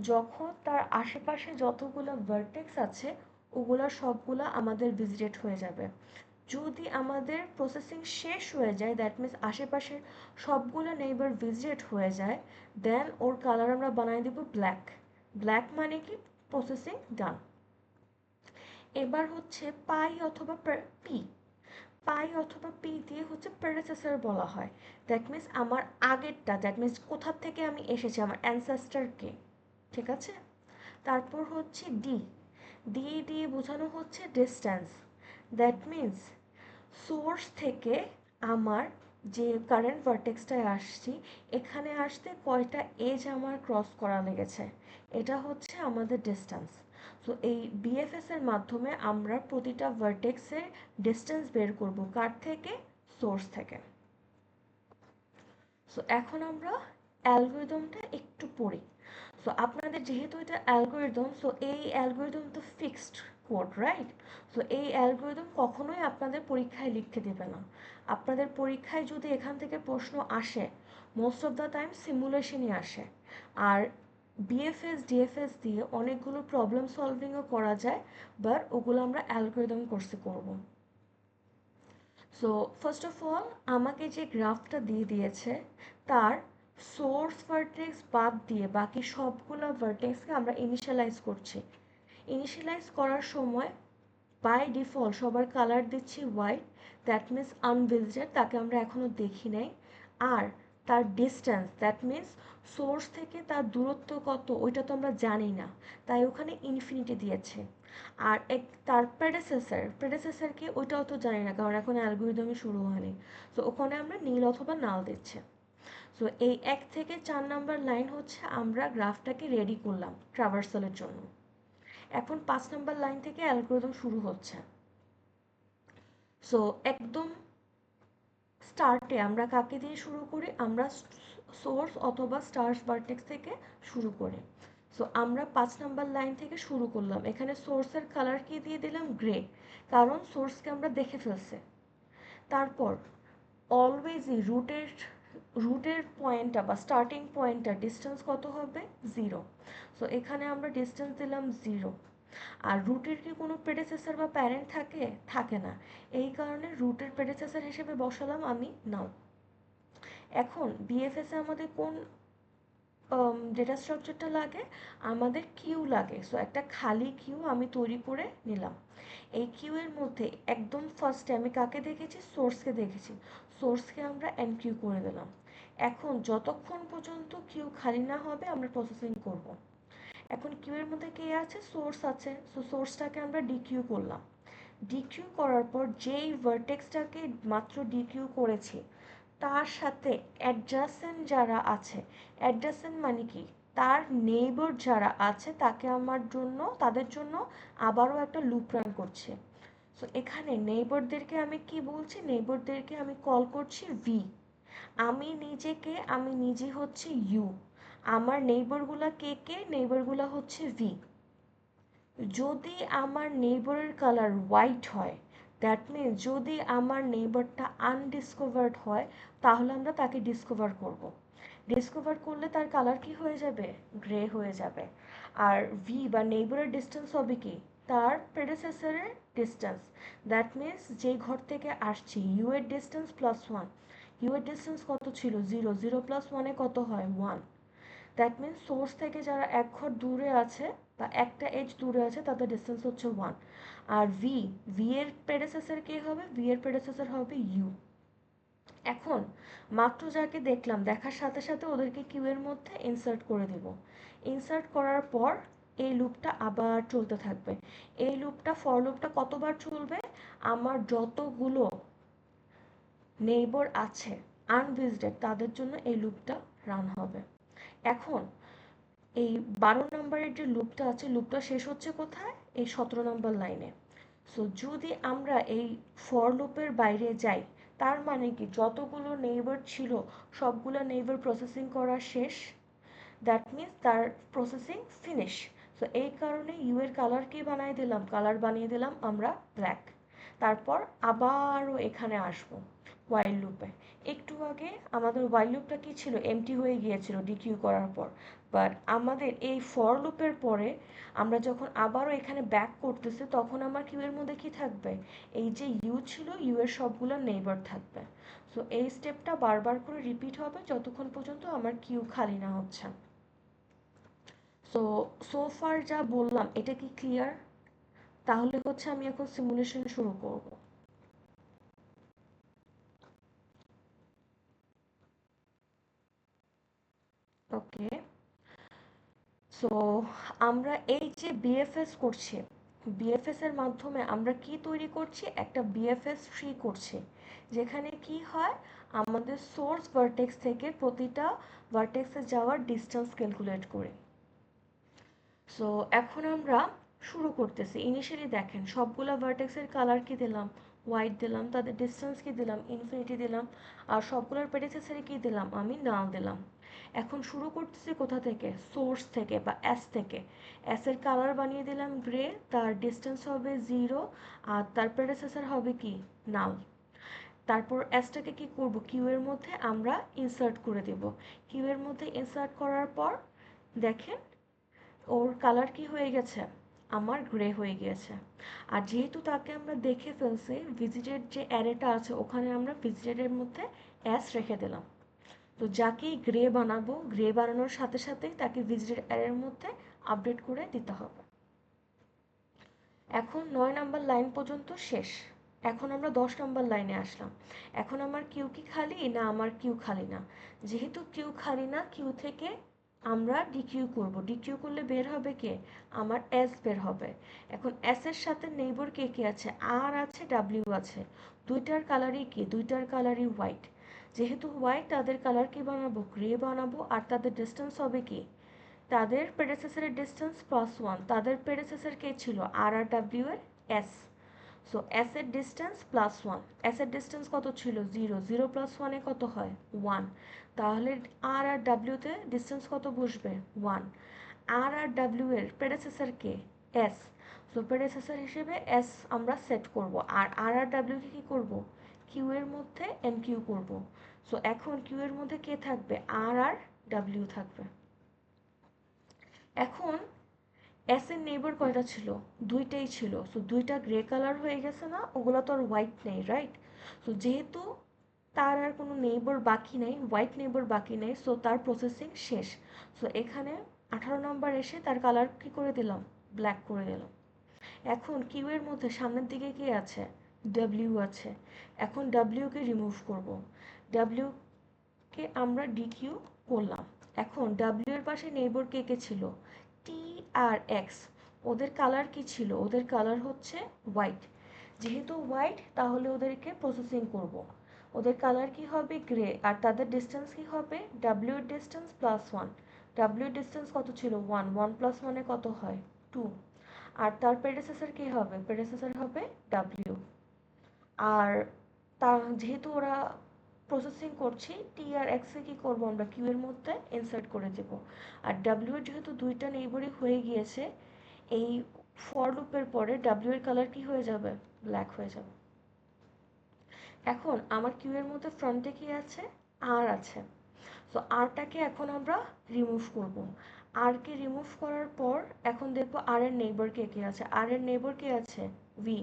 যখন তার আশেপাশে যতগুলো ভার্টেক্স আছে ওগুলো সবগুলো আমাদের ভিজিটেড হয়ে যাবে। যদি আমাদের প্রসেসিং শেষ হয়ে যায়, দ্যাট মিনস আশেপাশের সবগুলো নেইবার ভিজিট হয়ে যায়, দেন ওর কালার আমরা বানাই দিব ব্ল্যাক। ব্ল্যাক মানে কি, প্রসেসিং ডান। এবার হচ্ছে পাই অথবা পি, পাই অথবা পি দিয়ে হচ্ছে প্রেডেসেসর বলা হয়, দ্যাট মিনস আমার আগেরটা, দ্যাট মিনস কোথা থেকে আমি এসেছি, আমার অ্যানসেস্টার কে, ঠিক আছে? তারপর হচ্ছে ডি, ডি দিয়ে বোঝানো হচ্ছে ডিস্ট্যান্স, দ্যাট মিনস সোর্স থেকে আমার যে কারেন্ট ভার্টেক্সটায় আসছি এখানে আসতে কয়টা এজ আমার ক্রস করা লেগেছে, এটা হচ্ছে আমাদের ডিস্টেন্স। সো এই বিএফএস এর মাধ্যমে আমরা প্রতিটা ভার্টেক্সের ডিস্টেন্স বের করব, কার থেকে, সোর্স থেকে। সো এখন আমরা অ্যালগরিদমটা একটু পড়ি। সো আপনাদের যেহেতু এটা অ্যালগরিদম, সো এই অ্যালগরিদম তো ফিক্সড কোড, রাইট? সো এই অ্যালগরিদম কখনোই আপনাদের পরীক্ষায় লিখতে দেবে না। আপনাদের পরীক্ষায় যদি এখান থেকে প্রশ্ন আসে, মোস্ট অফ দ্য টাইম সিমুলেশনই আসে। আর বিএফএস ডিএফএস দিয়ে অনেকগুলো প্রবলেম সলভিংও করা যায়, বাট ওগুলো আমরা অ্যালগরিদম কোর্সে করব। সো ফার্স্ট অফ অল আমাকে যে গ্রাফটা দিয়ে দিয়েছে তার সোর্স ভার্টেক্স বাদ দিয়ে বাকি সবগুলো ভার্টেক্সকে আমরা ইনিশিয়ালাইজ করছি। ইনিশিয়ালাইজ করার সময় বাই ডিফল্ট সবার কালার দিচ্ছি হোয়াইট, দ্যাট মিন্স আনভিজিটেড, তাকে আমরা এখনও দেখি নাই। আর তার ডিস্টেন্স, দ্যাট মিন্স সোর্স থেকে তার দূরত্ব কত ওইটা তো আমরা জানি না, তাই ওখানে ইনফিনিটি দিয়েছে। আর তার প্রেডেসেসরকে ওইটাও তো জানি না, কারণ এখন অ্যালগরিদমই শুরু হয়নি। সো ওখানে আমরা নীল অথবা নাল দিচ্ছি। সো এই 1 থেকে 4 নাম্বার লাইন হচ্ছে আমরা গ্রাফটাকে রেডি করলাম ট্রাভার্সালের জন্য। এখন 5 নাম্বার লাইন থেকে অ্যালগরিদম শুরু হচ্ছে। সো একদম স্টার্টে আমরা কাকে দিয়ে শুরু করি? আমরা সোর্স অথবা স্টার্স ভার্টেক্স থেকে শুরু করি। সো আমরা 5 নাম্বার লাইন থেকে শুরু করলাম। এখানে সোর্সের কালার কি দিয়ে দিলাম? গ্রে, কারণ সোর্সকে আমরা দেখে ফেলছি। তারপর অলওয়েজই রুটের পয়েন্টটা বা স্টার্টিং পয়েন্টটা ডিস্টেন্স কত হবে? 0। সো এখানে আমরা ডিস্টেন্স দিলাম 0। আর রুটের কি কোনো প্রেডেসেসর বা প্যারেন্ট থাকে? থাকে না। এই কারণে রুটের প্রেডেসেসর হিসেবে বসালাম আমি নাও। এখন বিএফএসে আমাদের কোন ডেটা স্ট্রাকচারটা লাগে? আমাদের কিউ লাগে। সো একটা খালি কিউ আমি তৈরি করে নিলাম। এই কিউ এর মধ্যে একদম ফার্স্টে আমি কাকে দেখেছি? সোর্সকে দেখেছি। সোর্সকে আমরা এনকিউ করে দিলাম। এখন যতক্ষণ পর্যন্ত কিউ খালি না হবে আমরা প্রসেসিং করব। এখন কিউ এর মধ্যে কে আছে? সোর্স আছে। সো সোর্সটাকে আমরা ডিকিউ করলাম। ডিকিউ করার পর যেই ভার্টেক্সটাকে মাত্র ডিকিউ করেছি তার সাথে অ্যাডজাসেন্ট যারা আছে, অ্যাডজাসেন্ট মানে কি? তার নেইবার যারা আছে তাকে আমার জন্য, তাদের জন্য আবারও একটা লুপ রান করছে। সো এখানে নেইবারদেরকে আমি কি বলছি? নেইবারদেরকে আমি কল করছি ভি। আমি নিজে হচ্ছে ইউ। আমার নেইবারগুলা কে কে? নেইবারগুলা হচ্ছে ভি। যদি আমার নেইবারের কালার হোয়াইট হয়, দ্যাট মিনস যদি আমার নেইবারটা আনডিসকভার্ড হয়, তাহলে আমরা তাকে ডিসকভার করব। ডিসকভার করলে তার কালার কি হয়ে যাবে? গ্রে হয়ে যাবে। আর ভি বা নেইবারের ডিস্টেন্স হবে কি? তার প্রেডেসেসরের ডিস্টেন্স। দ্যাট মিনস যেই ঘর থেকে আসছি ইউ এর ডিস্টেন্স +1। ইউ এর ডিস্টেন্স কত ছিল? 0। 0 + 1 কত হয়? 1। দ্যাট মিনস সোর্স থেকে যারা এক ঘর দূরে আছে বা একটা এজ দূরে আছে তাদের ডিস্টেন্স হচ্ছে 1। আর ভি এর প্রেডেসেসর কে হবে? ভি এর প্রেডেসেসর হবে ইউ। এখন মাত্র যাকে দেখলাম, দেখার সাথে সাথে ওদেরকে কিউ এর মধ্যে ইনসার্ট করে দেব। ইনসার্ট করার পর এই লুপটা আবার চলতে থাকবে। এই লুপটা, ফর লুপটা কতবার চলবে? আমার যতগুলো নেইবার আছে আনভিজিটেড তাদের জন্য এই লুপটা রান হবে। এখন এই 12 নম্বরের যে লুপটা আছে, লুপটা শেষ হচ্ছে কোথায়? এই 17 নম্বর লাইনে। সো যদি আমরা এই ফর লুপের বাইরে যাই, তার মানে কি যতগুলো নেইবার ছিল সবগুলো নেইবার প্রসেসিং করা শেষ। দ্যাট মিনস তার প্রসেসিং ফিনিশ। সো এই কারণে ইউ এর কালার কি বানিয়ে দিলাম? কালার বানিয়ে দিলাম আমরা ব্ল্যাক। তারপর আবারও এখানে আসবো ওয়াইল লুপে। একটু আগে আমাদের ওয়াইল লুপটা কি ছিল? এমটি হয়ে গিয়েছিল ডিকিউ করার পর। বাট আমাদের এই ফর লুপের পরে আমরা যখন আবারও এখানে ব্যাক করতেছি তখন আমার কিউ এর মধ্যে কি থাকবে? এই যে ইউ ছিল, ইউ এর সবগুলো নেইবার থাকবে। সো এই স্টেপটা বারবার করে রিপিট হবে যতক্ষণ পর্যন্ত আমার কিউ খালি না হচ্ছে। সো ফার যা বললাম এটা কি ক্লিয়ার? তাহলে হচ্ছে আমি এখন সিমুলেশন শুরু করব। ওকে। সো আমরা এই যে বিএফএস করছি, বিএফএস এর মাধ্যমে আমরা কি তৈরি করছি? একটা বিএফএস ট্রি করছি, যেখানে কি হয়? আমাদের সোর্স ভার্টেক্স থেকে প্রতিটা ভার্টেক্সে যাওয়ার ডিস্টেন্স ক্যালকুলেট করি। সো এখন আমরা শুরু করতেছি। ইনিশিয়ালি দেখেন সবগুলা ভার্টেক্সের কালার কি দিলাম? হোয়াইট দিলাম। তাদের ডিস্টেন্স কি দিলাম? ইনফিনিটি দিলাম। আর সবগুলোর প্রেডিসেসরে কি দিলাম? আমি নাল দিলাম। এখন শুরু করতেছি কোথা থেকে, সোর্স থেকে বা এস থেকে। এস এর কালার বানিয়ে দিলাম গ্রে, তার ডিস্টেন্স হবে 0, আর তার প্রেডেসেসর হবে কি, নাল। তারপর এসটাকে কি করব, কিউ এর মধ্যে আমরা ইনসার্ট করে দেব। কিউ এর মধ্যে ইনসার্ট করার পর দেখেন ওর কালার কি হয়ে গেছে, আমার গ্রে হয়ে গিয়েছে। আর যেহেতু তাকে আমরা দেখে ফেলছি, ভিজিটেড যে অ্যারেটা আছে ওখানে আমরা ভিজিটেডের মধ্যে এস রেখে দিলাম। তো যাকেই গ্রে বানাবো, গ্রে বানানোর সাথে সাথেই তাকে ভিজিটেড অ্যারের মধ্যে আপডেট করে দিতে হবে। এখন 9 নাম্বার লাইন পর্যন্ত শেষ। এখন আমরা 10 নাম্বার লাইনে আসলাম। এখন আমার কিউ কি খালি না, আমার কিউ খালি না। যেহেতু কিউ খালি না, কিউ থেকে আমরা ডিকিউ করব। ডিকিউ করলে বের হবে কে, আমার এস বের হবে। এখন এস এর সাথে নেইবর কে কে আছে, আর আছে, ডাব্লিউ আছে। দুইটার কালারই কি, দুইটার কালারই হোয়াইট। যেহেতু হোয়াইট, তাদের কালার কি বানাবো, গ্রে বানাবো। আর তাদের ডিস্টেন্স হবে কি, তাদের প্রেডেসেসরের ডিস্টেন্স +1। তাদের প্রেডেসেসর কে ছিল, আর আর ডাব্লিউ এর এস। সো এস এর ডিস্টেন্স +1। এস এর ডিস্টেন্স কত ছিল, 0। 0 + 1 কত হয়, 1। তাহলে আর আর ডাব্লিউতে ডিস্টেন্স কত বসবে, 1। আর আর ডাব্লিউ এর প্রেডেসেসর কে, এস। সো প্রেডেসেসর হিসেবে এস আমরা সেট করব। আর আর আর ডাব্লিউকে কি করব, কিউ এর মধ্যে এন কিউ করব। সো এখন কিউ এর মধ্যে কে থাকবে, আর আর ডাব্লিউ থাকবে। এখন এস এর নেইবার কয়টা ছিল, দুইটাই ছিল। সো দুইটা গ্রে কালার হয়ে গেছে না, ওগুলো তো আর হোয়াইট নেই, রাইট। সো যেহেতু তার আর কোনো নেইবার বাকি নেই, হোয়াইট নেইবার বাকি নেই, সো তার প্রসেসিং শেষ। সো এখানে 18 নাম্বার এসে তার কালার কি করে দিলাম, ব্ল্যাক করে দিলাম। এখন কিউ এর মধ্যে সামনের দিকে কি আছে, ডাব্লিউ আছে। এখন ডাব্লিউকে রিমুভ করব। ডাব্লিউকে আমরা ডিকিউ করলাম। এখন ডাব্লিউ এর পাশে নেইবার কে কে ছিল, টি আর এক্স। ওদের কালার কি ছিল, ওদের কালার হচ্ছে হোয়াইট। যেহেতু হোয়াইট, তাহলে ওদেরকে প্রসেসিং করব। ওদের কালার কি হবে, গ্রে। আর তাদের ডিস্টেন্স কি হবে, ডাব্লিউ এর ডিস্টেন্স +1। ডাব্লিউ এর ডিস্টেন্স কত ছিল, 1। 1 + 1 কত হয়, 2। আর তার প্রেডেসেসর কি হবে, প্রেডেসেসর হবে ডাব্লিউ। আর তা যেহেতু ওরা প্রসেসিং করছি, টি আর এক্সে কি করবো, আমরা কিউ এর মধ্যে ইনসার্ট করে দেব। আর ডাব্লিউ এর যেহেতু দুইটা নেইবরই হয়ে গিয়েছে, এই ফর লুপের পরে ডাব্লিউ এর কালার কি হয়ে যাবে, ব্ল্যাক হয়ে যাবে। এখন আমার কিউ এর মধ্যে ফ্রন্টে কি আছে, আর আছে। সো আরটাকে এখন আমরা রিমুভ করব। আর কে রিমুভ করার পর এখন দেখবো আর এর নেইবার কে কে আছে। আর এর নেইবার কে আছে, ভি।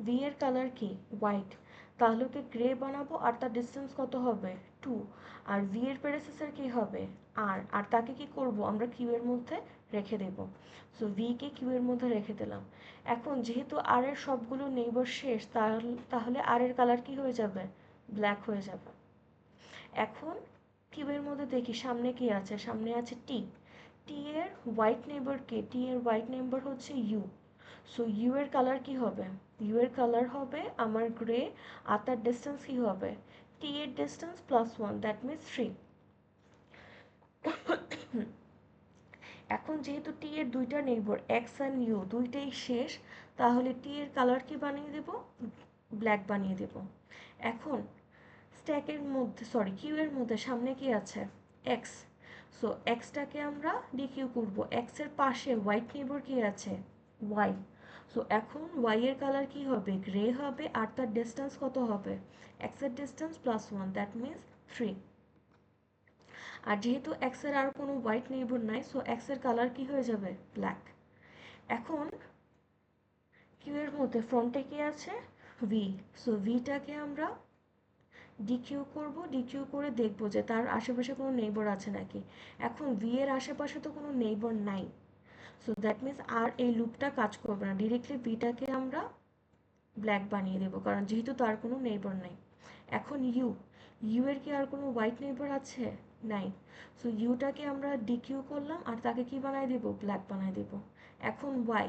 ভি এর কালার কি, হোয়াইট। তাহলে ওকে গ্রে বানাবো, আর তার ডিস্টেন্স কত হবে, 2। আর ভি এর প্রেডেসেসর কি হবে, আর। আর তাকে কি করব, আমরা কিউ এর মধ্যে রেখে দেব। সো ভি কে কিউ এর মধ্যে রেখে দিলাম। এখন যেহেতু আর এর সবগুলো নেইবার শেষ, তাহলে আর এর কালার কি হয়ে যাবে, ব্ল্যাক হয়ে যাবে। এখন কিউবের মধ্যে দেখি সামনে কি আছে, সামনে আছে টি। টি এর হোয়াইট নেইবার কে, টি এর হোয়াইট নেইবার হচ্ছে ইউ। সো ইউ এর কালার কি হবে, ইউ এর কালার হবে আমার গ্রে। আর তার ডিস্টেন্স কি হবে, টি এর ডিস্টেন্স +1, দ্যাট মিনস 3। এখন যেহেতু টি এর দুইটা নেইবার এক্স অ্যান্ড ইউ দুইটাই শেষ, তাহলে টি এর কালার কি বানিয়ে দেব, ব্ল্যাক বানিয়ে দেব। এখন স্ট্যাকের মধ্যে, সরি, কিউ এর মধ্যে সামনে কি আছে, এক্স। সো এক্সটাকে আমরা ডিকিউ করব। এক্স এর পাশে হোয়াইট নেইবার কি আছে, ওয়াই। সো এখন ওয়াই এর কালার কি হবে, গ্রে হবে। আর তার ডিস্টেন্স কত হবে, এক্স এর ডিস্টেন্স +1, দ্যাট মিনস 3। আর যেহেতু এক্স এর আর কোনো হোয়াইট নেইবার নাই, সো এক্স এর কালার কি হয়ে যাবে, ব্ল্যাক। এখন কিউ এর মধ্যে ফ্রন্টে কি আছে, ভি। সো ভিটাকে আমরা ডিকিউ করব। ডিকিউ করে দেখব যে তার আশেপাশে কোনো নেইবার আছে নাকি। এখন ভি এর আশেপাশে তো কোনো নেইবার নাই। সো দ্যাট মিনস আর এই লুপটা কাজ করবে না, ডিরেক্টলি ভিটাকে আমরা ব্ল্যাক বানিয়ে দেবো, কারণ যেহেতু তার কোনো নেইবার নাই। এখন ইউ, ইউ এর কি আর কোনো হোয়াইট নেইবার আছে, নাই। সো ইউটাকে আমরা ডিকিউ করলাম, আর তাকে কি বানাই দেবো, ব্ল্যাক বানাই দেবো। এখন ওয়াই,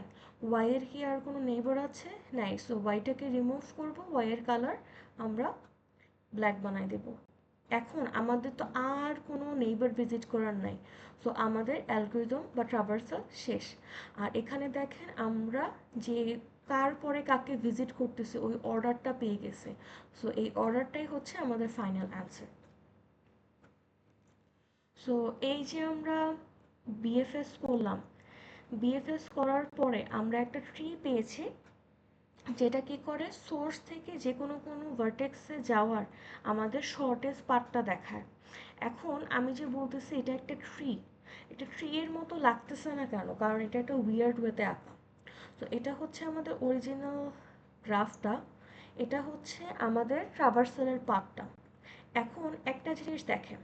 ওয়াই এর কি আর কোনো নেইবার আছে, নাই। সো ওয়াইটাকে রিমুভ করব, ওয়াই এর কালার আমরা ব্ল্যাক বানাই দেব। এখন আমাদের তো আর কোনো নেইবার ভিজিট করার নাই। সো আমাদের অ্যালগরিদম বা ট্রাভার্সাল শেষ। আর এখানে দেখেন আমরা যে কার পরে কাকে ভিজিট করতেছে ওই অর্ডারটা পেয়ে গেছে। সো এই অর্ডারটাই হচ্ছে আমাদের ফাইনাল অ্যান্সার। সো এই যে আমরা বিএফএস করলাম, বিএফএস করার পরে আমরা একটা ট্রি পেয়েছি যেটা কি করে সোর্স থেকে যে কোনো ভার্টেক্সে যাওয়ার আমাদের শর্টেস্ট পাথটা দেখায়। এখন আমি যে বলতেছি এটা একটা ট্রি, এটা ট্রি এর মতো লাগতেছে না কেন, কারণ এটা একটা উইয়ার্ড ওয়েতে আঁকা। তো এটা হচ্ছে আমাদের অরিজিনাল গ্রাফটা, এটা হচ্ছে আমাদের ট্রাভার্সালের পাথটা। এখন একটা জিনিস দেখেন,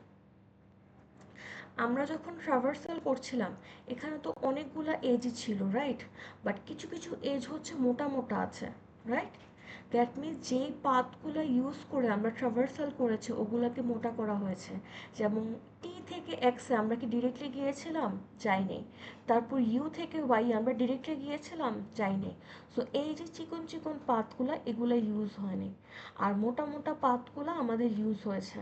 আমরা যখন ট্রাভার্সাল করছিলাম এখানে তো অনেকগুলা এজ ছিল, রাইট? বাট কিছু কিছু এজ হচ্ছে মোটা মোটা আছে, রাইট? দ্যাট মিনস যেই পাথগুলো ইউজ করে আমরা ট্রাভার্সাল করেছি ওগুলোকে মোটা করা হয়েছে। যেমন টি থেকে এক্সে আমরা কি ডিরেক্টলি গিয়েছিলাম? যাইনি। তারপর ইউ থেকে ওয়াই আমরা ডিরেক্টলি গিয়েছিলাম? যাইনি। সো এই যে চিকন চিকন পাথগুলো এগুলো ইউজ হয়নি, আর মোটা মোটা পাথগুলো আমাদের ইউজ হয়েছে।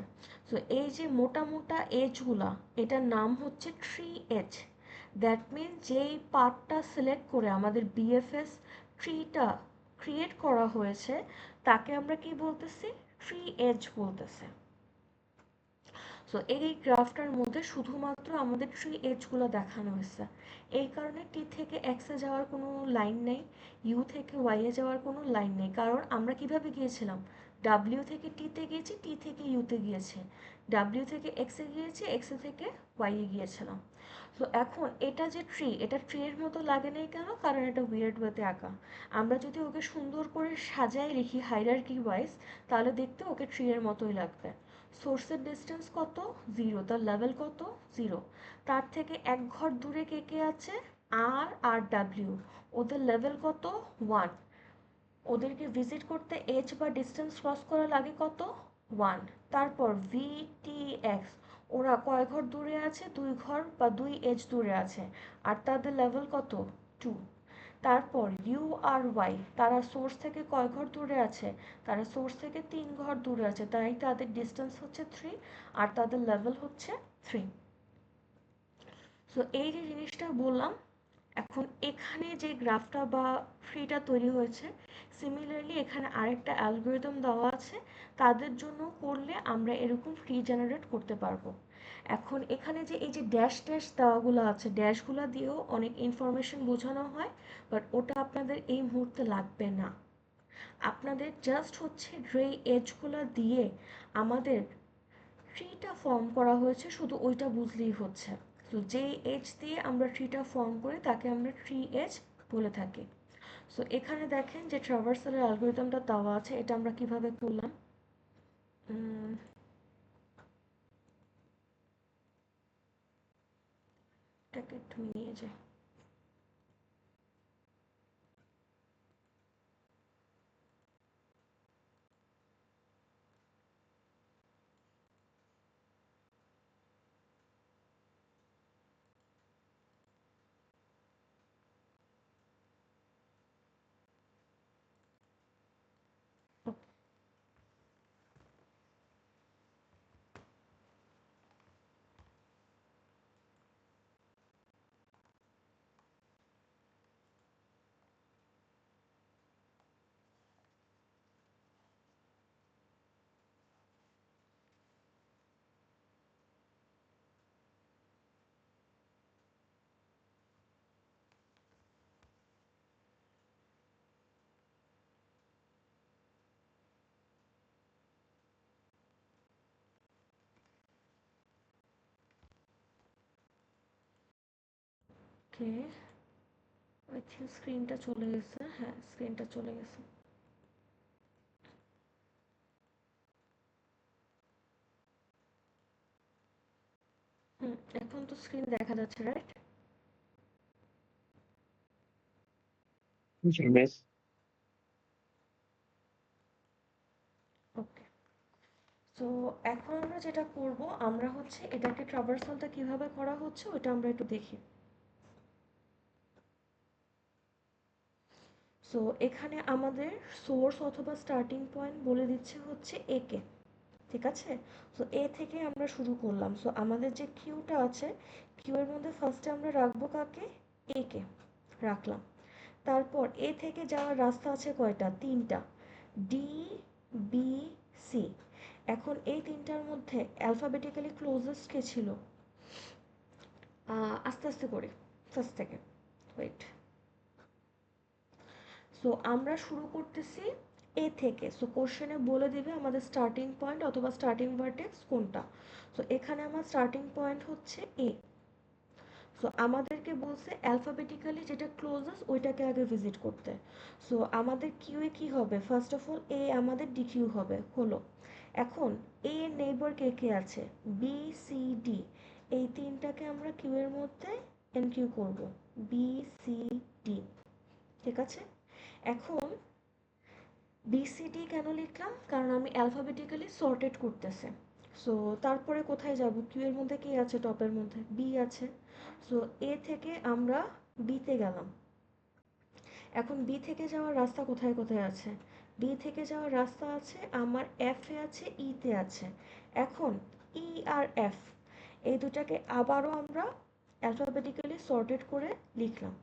সো এই যে মোটা মোটা এজগুলা, এটার নাম হচ্ছে ট্রি এজ। দ্যাট মিনস যেই পার্টটা সিলেক্ট করে আমাদের বিএফএস ট্রিটা ক্রিয়েট করা হয়েছে তাকে আমরা কি বলতেছি? ট্রি এজ বলতেছে। সো এই গ্রাফটার মধ্যে শুধুমাত্র আমাদের থ্রি এজগুলো দেখানো হয়েছে। এই কারণে টি থেকে এক্সে যাওয়ার কোনো লাইন নেই, ইউ থেকে ওয়াইয়ে যাওয়ার কোনো লাইন নেই, কারণ আমরা কিভাবে গিয়েছিলাম? ডাব্লিউ থেকে টিতে গিয়েছি, টি থেকে ইউতে গিয়েছে, ডাব্লিউ থেকে এক্সে গিয়েছি, এক্সে থেকে ওয়াইয়ে গিয়েছিলাম। তো এখন এটা যে ট্রি, এটা ট্রি এর মতো লাগে নাই কেন? কারণ এটা উইয়ার্ড ওয়েতে আঁকা। আমরা যদি ওকে সুন্দর করে সাজায় লিখি হাইরার্কি ওয়াইজ, তাহলে দেখতে ওকে ট্রি এর মতোই লাগবে। সোর্সের ডিস্টেন্স কত? 0। তার লেভেল কত? 0। তার থেকে এক ঘর দূরে কে কে আছে? আর আর ডাব্লিউ। ওদের লেভেল কত? 1। ওদেরকে ভিজিট করতে এইচ বা ডিস্টেন্স ক্রস করা লাগে কত? 1। তারপর ভি টি এক্স, ওরা কয় ঘর দূরে আছে? 2 ঘর বা 2 এইচ দূরে আছে, আর তাদের লেভেল কত? 2। তারপর ইউ আর ওয়াই, তারা সোর্স থেকে কয় ঘর দূরে আছে? তারা সোর্স থেকে 3 ঘর দূরে আছে, তাই তাদের ডিস্টেন্স হচ্ছে 3, আর তাদের লেভেল হচ্ছে 3। সো এই যে জিনিসটা বললাম, এখন এখানে যে গ্রাফটা বা ট্রিটা তৈরি হয়েছে, সিমিলারলি এখানে আরেকটা অ্যালগোরিদম দেওয়া আছে, তাদের জন্য করলে আমরা এরকম ট্রি জেনারেট করতে পারবো। এখন এখানে যে এই যে ড্যাশ ড্যাশ দেওয়াগুলো আছে, ড্যাশগুলো দিয়েও অনেক ইনফরমেশন বোঝানো হয়, বাট ওটা আপনাদের এই মুহূর্তে লাগবে না। আপনাদের জাস্ট হচ্ছে যে এজগুলো দিয়ে আমাদের ট্রিটা ফর্ম করা হয়েছে শুধু ওইটা বুঝলেই হচ্ছে। তো যেই এজ দিয়ে আমরা ট্রিটা ফর্ম করি তাকে আমরা ট্রি এজ বলে থাকি। সো এখানে দেখেন যে ট্রাভার্সালের অ্যালগোরিদমটা দেওয়া আছে, এটা আমরা কিভাবে করলাম। এটাকে একটু নিয়ে যাই। ওকে, আই থিঙ্ক স্ক্রিনটা চলে গেছে। হ্যাঁ, স্ক্রিনটা চলে গেছে। হুম, এখন তো স্ক্রিন দেখা যাচ্ছে, রাইট? Yes. ওকে। সো এখন আমরা যেটা করব, আমরা হচ্ছে এটাকে ট্রাভার্সালটা কিভাবে করা হচ্ছে ওটা আমরা একটু দেখি। সো এখানে আমাদের সোর্স অথবা স্টার্টিং পয়েন্ট বলে দিচ্ছে হচ্ছে এ কে, ঠিক আছে? সো এ থেকে আমরা শুরু করলাম। সো আমাদের যে কিউটা আছে, কিউ এর মধ্যে ফার্স্টে আমরা রাখবো কাকে? এ কে রাখলাম। তারপর এ থেকে যাওয়ার রাস্তা আছে কয়টা? 3টা, ডি, বি, সি। এখন এই তিনটার মধ্যে অ্যালফাবেটিক্যালি ক্লোজেস্ট কে ছিল? আস্তে আস্তে করি ফার্স্ট থেকে, ওয়েট। সো আমরা শুরু করতেছি এ থেকে। সো কোশ্চেনে বলে দিবে আমাদের স্টার্টিং পয়েন্ট অথবা স্টার্টিং ভার্টেক্স কোনটা। সো এখানে আমার স্টার্টিং পয়েন্ট হচ্ছে এ। সো আমাদেরকে বলছে অ্যালফাবেটিক্যালি যেটা ক্লোজেস্ট ওইটাকে আগে ভিজিট করতে। সো আমাদের কিউয়ে কি হবে, ফার্স্ট অফ অল এ আমাদের ডিকিউ হবে, হলো। এখন এ এর নেইবার কে কে আছে, বি সি ডি, এই তিনটাকে আমরা কিউ এর মধ্যে এনকিউ করব, বি সি ডি, ঠিক আছে। এখন বিসিডি কেন লিখলাম, কারণ আমি অ্যালফাবেটিক্যালি সর্টেড করতেছে। সো তারপরে কোথায় যাব, কিউ এর মধ্যে কে আছে, টপের মধ্যে বি আছে। সো এ থেকে আমরা বিতে গেলাম। এখন বি থেকে যাওয়ার রাস্তা কোথায় কোথায় আছে, বি থেকে যাওয়ার রাস্তা আছে আমার এফ এ আছে, ই তে আছে। এখন ই আর এফ এই দুটাকে আবারও আমরা অ্যালফাবেটিক্যালি সর্টেড করে লিখলাম।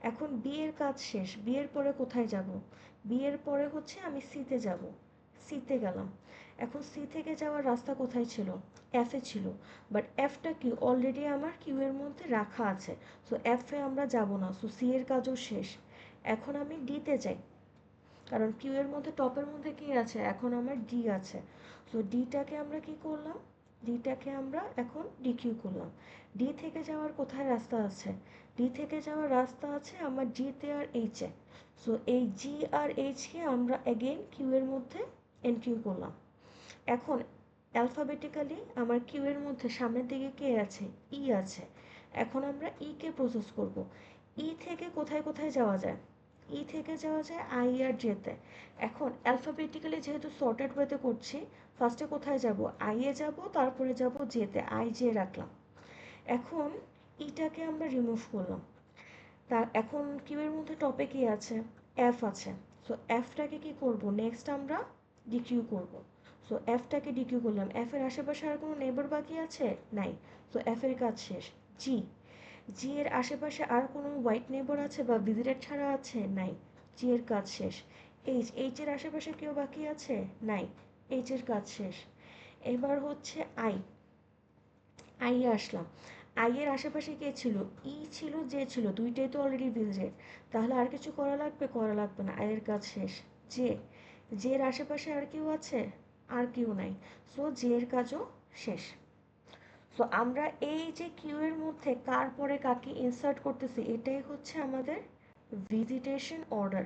এখন বি এর কাজ শেষ, বি এর পরে কোথায় যাব, বি এর পরে হচ্ছে আমি সিতে যাব, সিতে গেলাম। এখন সি থেকে যাওয়ার রাস্তা কোথায় ছিল, এফ এ ছিল, বাট এফটা কি অলরেডি আমার কিউ এর মধ্যে রাখা আছে। সো এফ এ আমরা যাব না, সো সি এর কাজও শেষ। এখন আমি ডিতে যাই, কারণ কিউ এর মধ্যে টপের মধ্যে কি আছে, এখন আমার ডি আছে। সো ডিটাকে আমরা কি করলাম, ডিটাকে আমরা এখন ডিকিউ করলাম। ডি থেকে যাওয়ার কোথায় রাস্তা আছে, ডি থেকে যাওয়ার রাস্তা আছে আমার জিতে আর এইচে। সো এই জি আর এইচকে আমরা অ্যাগেন কিউ এর মধ্যে এনকিউ করলাম। এখন অ্যালফাবেটিক্যালি আমার কিউ এর মধ্যে সামনের দিকে কে আছে, ই আছে। এখন আমরা ই কে প্রসেস করব। ই থেকে কোথায় কোথায় যাওয়া যায়, ই থেকে যাওয়া যায় আই আর জেতে। এখন অ্যালফাবেটিক্যালি যেহেতু সর্টেড ওয়েতে করছি, ফার্স্টে কোথায় যাব, আই এ যাব, তারপরে যাব জেতে, আই জে রাখলাম। এখন ইটাকে আমরা রিমুভ করলাম। তা এখন কিউ এর মধ্যে টপে কি আছে, এফ আছে। সো এফটাকে কি করব, নেক্সট আমরা ডিকিউ করব। সো এফটাকে ডিকিউ করলাম, এফ এর আশেপাশে আর কোনো নেইবার বাকি আছে, নাই। সো এফ এর কাজ শেষ। জি, জি এর আশেপাশে আর কোনো হোয়াইট নেইবার আছে বা ভিজিটেড ছাড়া আছে, নাই। জি এর কাজ শেষ। এইচ, এইচ এর আশেপাশে কেউ বাকি আছে, নাই। এইচ এর কাজ শেষ। এবার হচ্ছে I, I A Aslam. I এর আশেপাশে কে ছিল, ই ছিল, জে ছিল, দুইটাই তো অলরেডি ভিজিটেড। তাহলে আর কিছু করা লাগবে, করা লাগবে না, আই এর কাজ শেষ। জে, জে এর আশেপাশে আর কেউ আছে, আর কেউ নাই। সো জে এর কাজও শেষ। সো আমরা এই যে কিউ এর মধ্যে কার পরে কাকে ইনসার্ট করতেছি, এটাই হচ্ছে আমাদের ভিজিটেশন অর্ডার।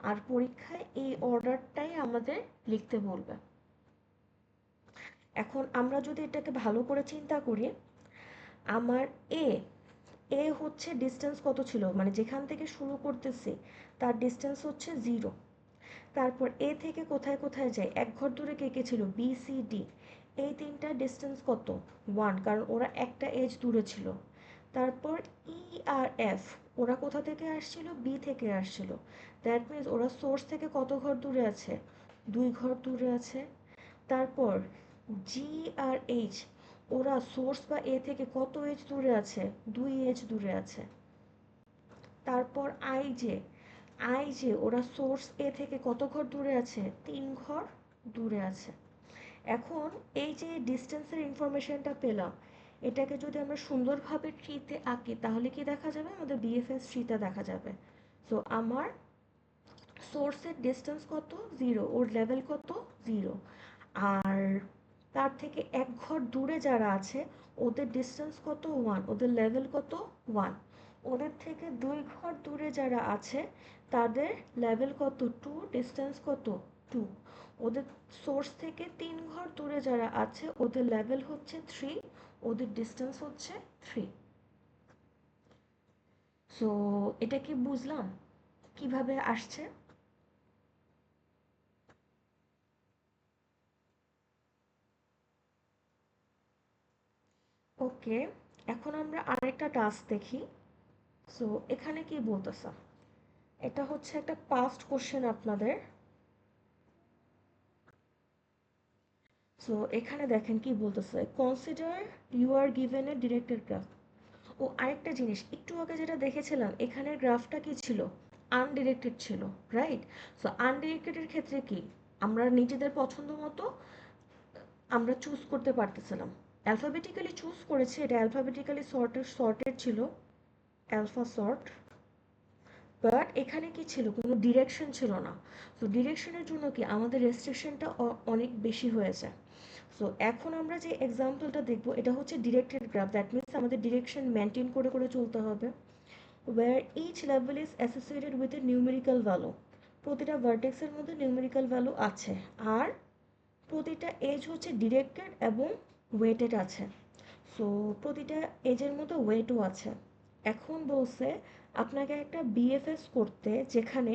আর পরীক্ষায় এই অর্ডারটাই আমাদের লিখতে বলবে। এখন আমরা যদি এটাকে ভালো করে চিন্তা করি, আমার এ, এ হচ্ছে ডিস্টেন্স কত ছিল, মানে যেখান থেকে শুরু করতেছি তার ডিস্টেন্স হচ্ছে 0। তারপর এ থেকে কোথায় কোথায় যায়, এক ঘর দূরে কে কে ছিল, বি সি ডি, এই তিনটা ডিস্টেন্স কত, 1, কারণ ওরা একটা এজ দূরে ছিল। তারপর ই আর এফ, ওরা কোথা থেকে আসছিল, বি থেকে আসছিল। দ্যাট মিনস ওরা সোর্স থেকে কত ঘর দূরে আছে, 2 ঘর দূরে আছে। তারপর জি আর এইচ, ওরা সোর্স বা এ থেকে কত এজ দূরে আছে, 2 এজ দূরে আছে। তারপর আই জে, আই জে ওরা সোর্স এ থেকে কত ঘর দূরে আছে, 3 ঘর দূরে আছে। এখন এই যে ডিস্টেন্সের ইনফরমেশনটা পেলাম, এটাকে যদি আমরা সুন্দরভাবে ট্রিতে আঁকি তাহলে কি দেখা যাবে, আমাদের বিএফএস ট্রিটা দেখা যাবে। সো আমার সোর্সের ডিস্টেন্স কত, 0, ওর লেভেল কত, 0। আর তার থেকে এক ঘর দূরে যারা আছে ওদের ডিস্টেন্স কত, 1, ওদের লেভেল কত, 1। ওদের থেকে 2 ঘর দূরে যারা আছে তাদের লেভেল কত, 2, ডিস্টেন্স কত, 2। ওদের সোর্স থেকে 3 ঘর দূরে যারা আছে ওদের লেভেল হচ্ছে 3, ওদের ডিস্টেন্স হচ্ছে 3। সো এটা কি বুঝলাম কিভাবে আসছে। ওকে, এখন আমরা আরেকটা টাস্ক দেখি। সো এখানে কি বলতেছে, এটা হচ্ছে একটা পাস্ট কোশ্চেন আপনাদের। সো এখানে দেখেন কি বলতেছে, consider you are given a directed graph. ও আরেকটা জিনিস, একটু আগে যেটা দেখেছিলাম এখানের গ্রাফটা কি ছিল, আনডিরেক্টেড ছিল, রাইট। সো আনডিরেক্টেডের ক্ষেত্রে কি আমরা নিজেদের পছন্দ মতো আমরা চুজ করতে পারতেছিলাম। অ্যালফাবেটিক্যালি চুজ করেছি, এটা অ্যালফাবেটিক্যালি সর্টেড ছিল, অ্যালফা সর্ট, বাট এখানে কি ছিল, কোনো ডিরেকশন ছিল না। তো ডিরেকশনের জন্য কি আমাদের রেস্ট্রিকশনটা অনেক বেশি হয়ে যায়। সো এখন আমরা যে এক্সাম্পলটা দেখব এটা হচ্ছে ডিরেক্টেড গ্রাফ, দ্যাট মিনস আমাদের ডিরেকশন মেনটেন করে করে চলতে হবে, where each level is associated with a numerical value, প্রতিটা ভার্টেক্সের মধ্যে নিউমেরিক্যাল ভ্যালু আছে, আর প্রতিটা এজ হচ্ছে ডিরেক্টেড এবং ওয়েটেড আছে। সো প্রতিটা এজের মধ্যে ওয়েটও আছে। এখন বলছে আপনাকে একটা বিএফএস করতে, যেখানে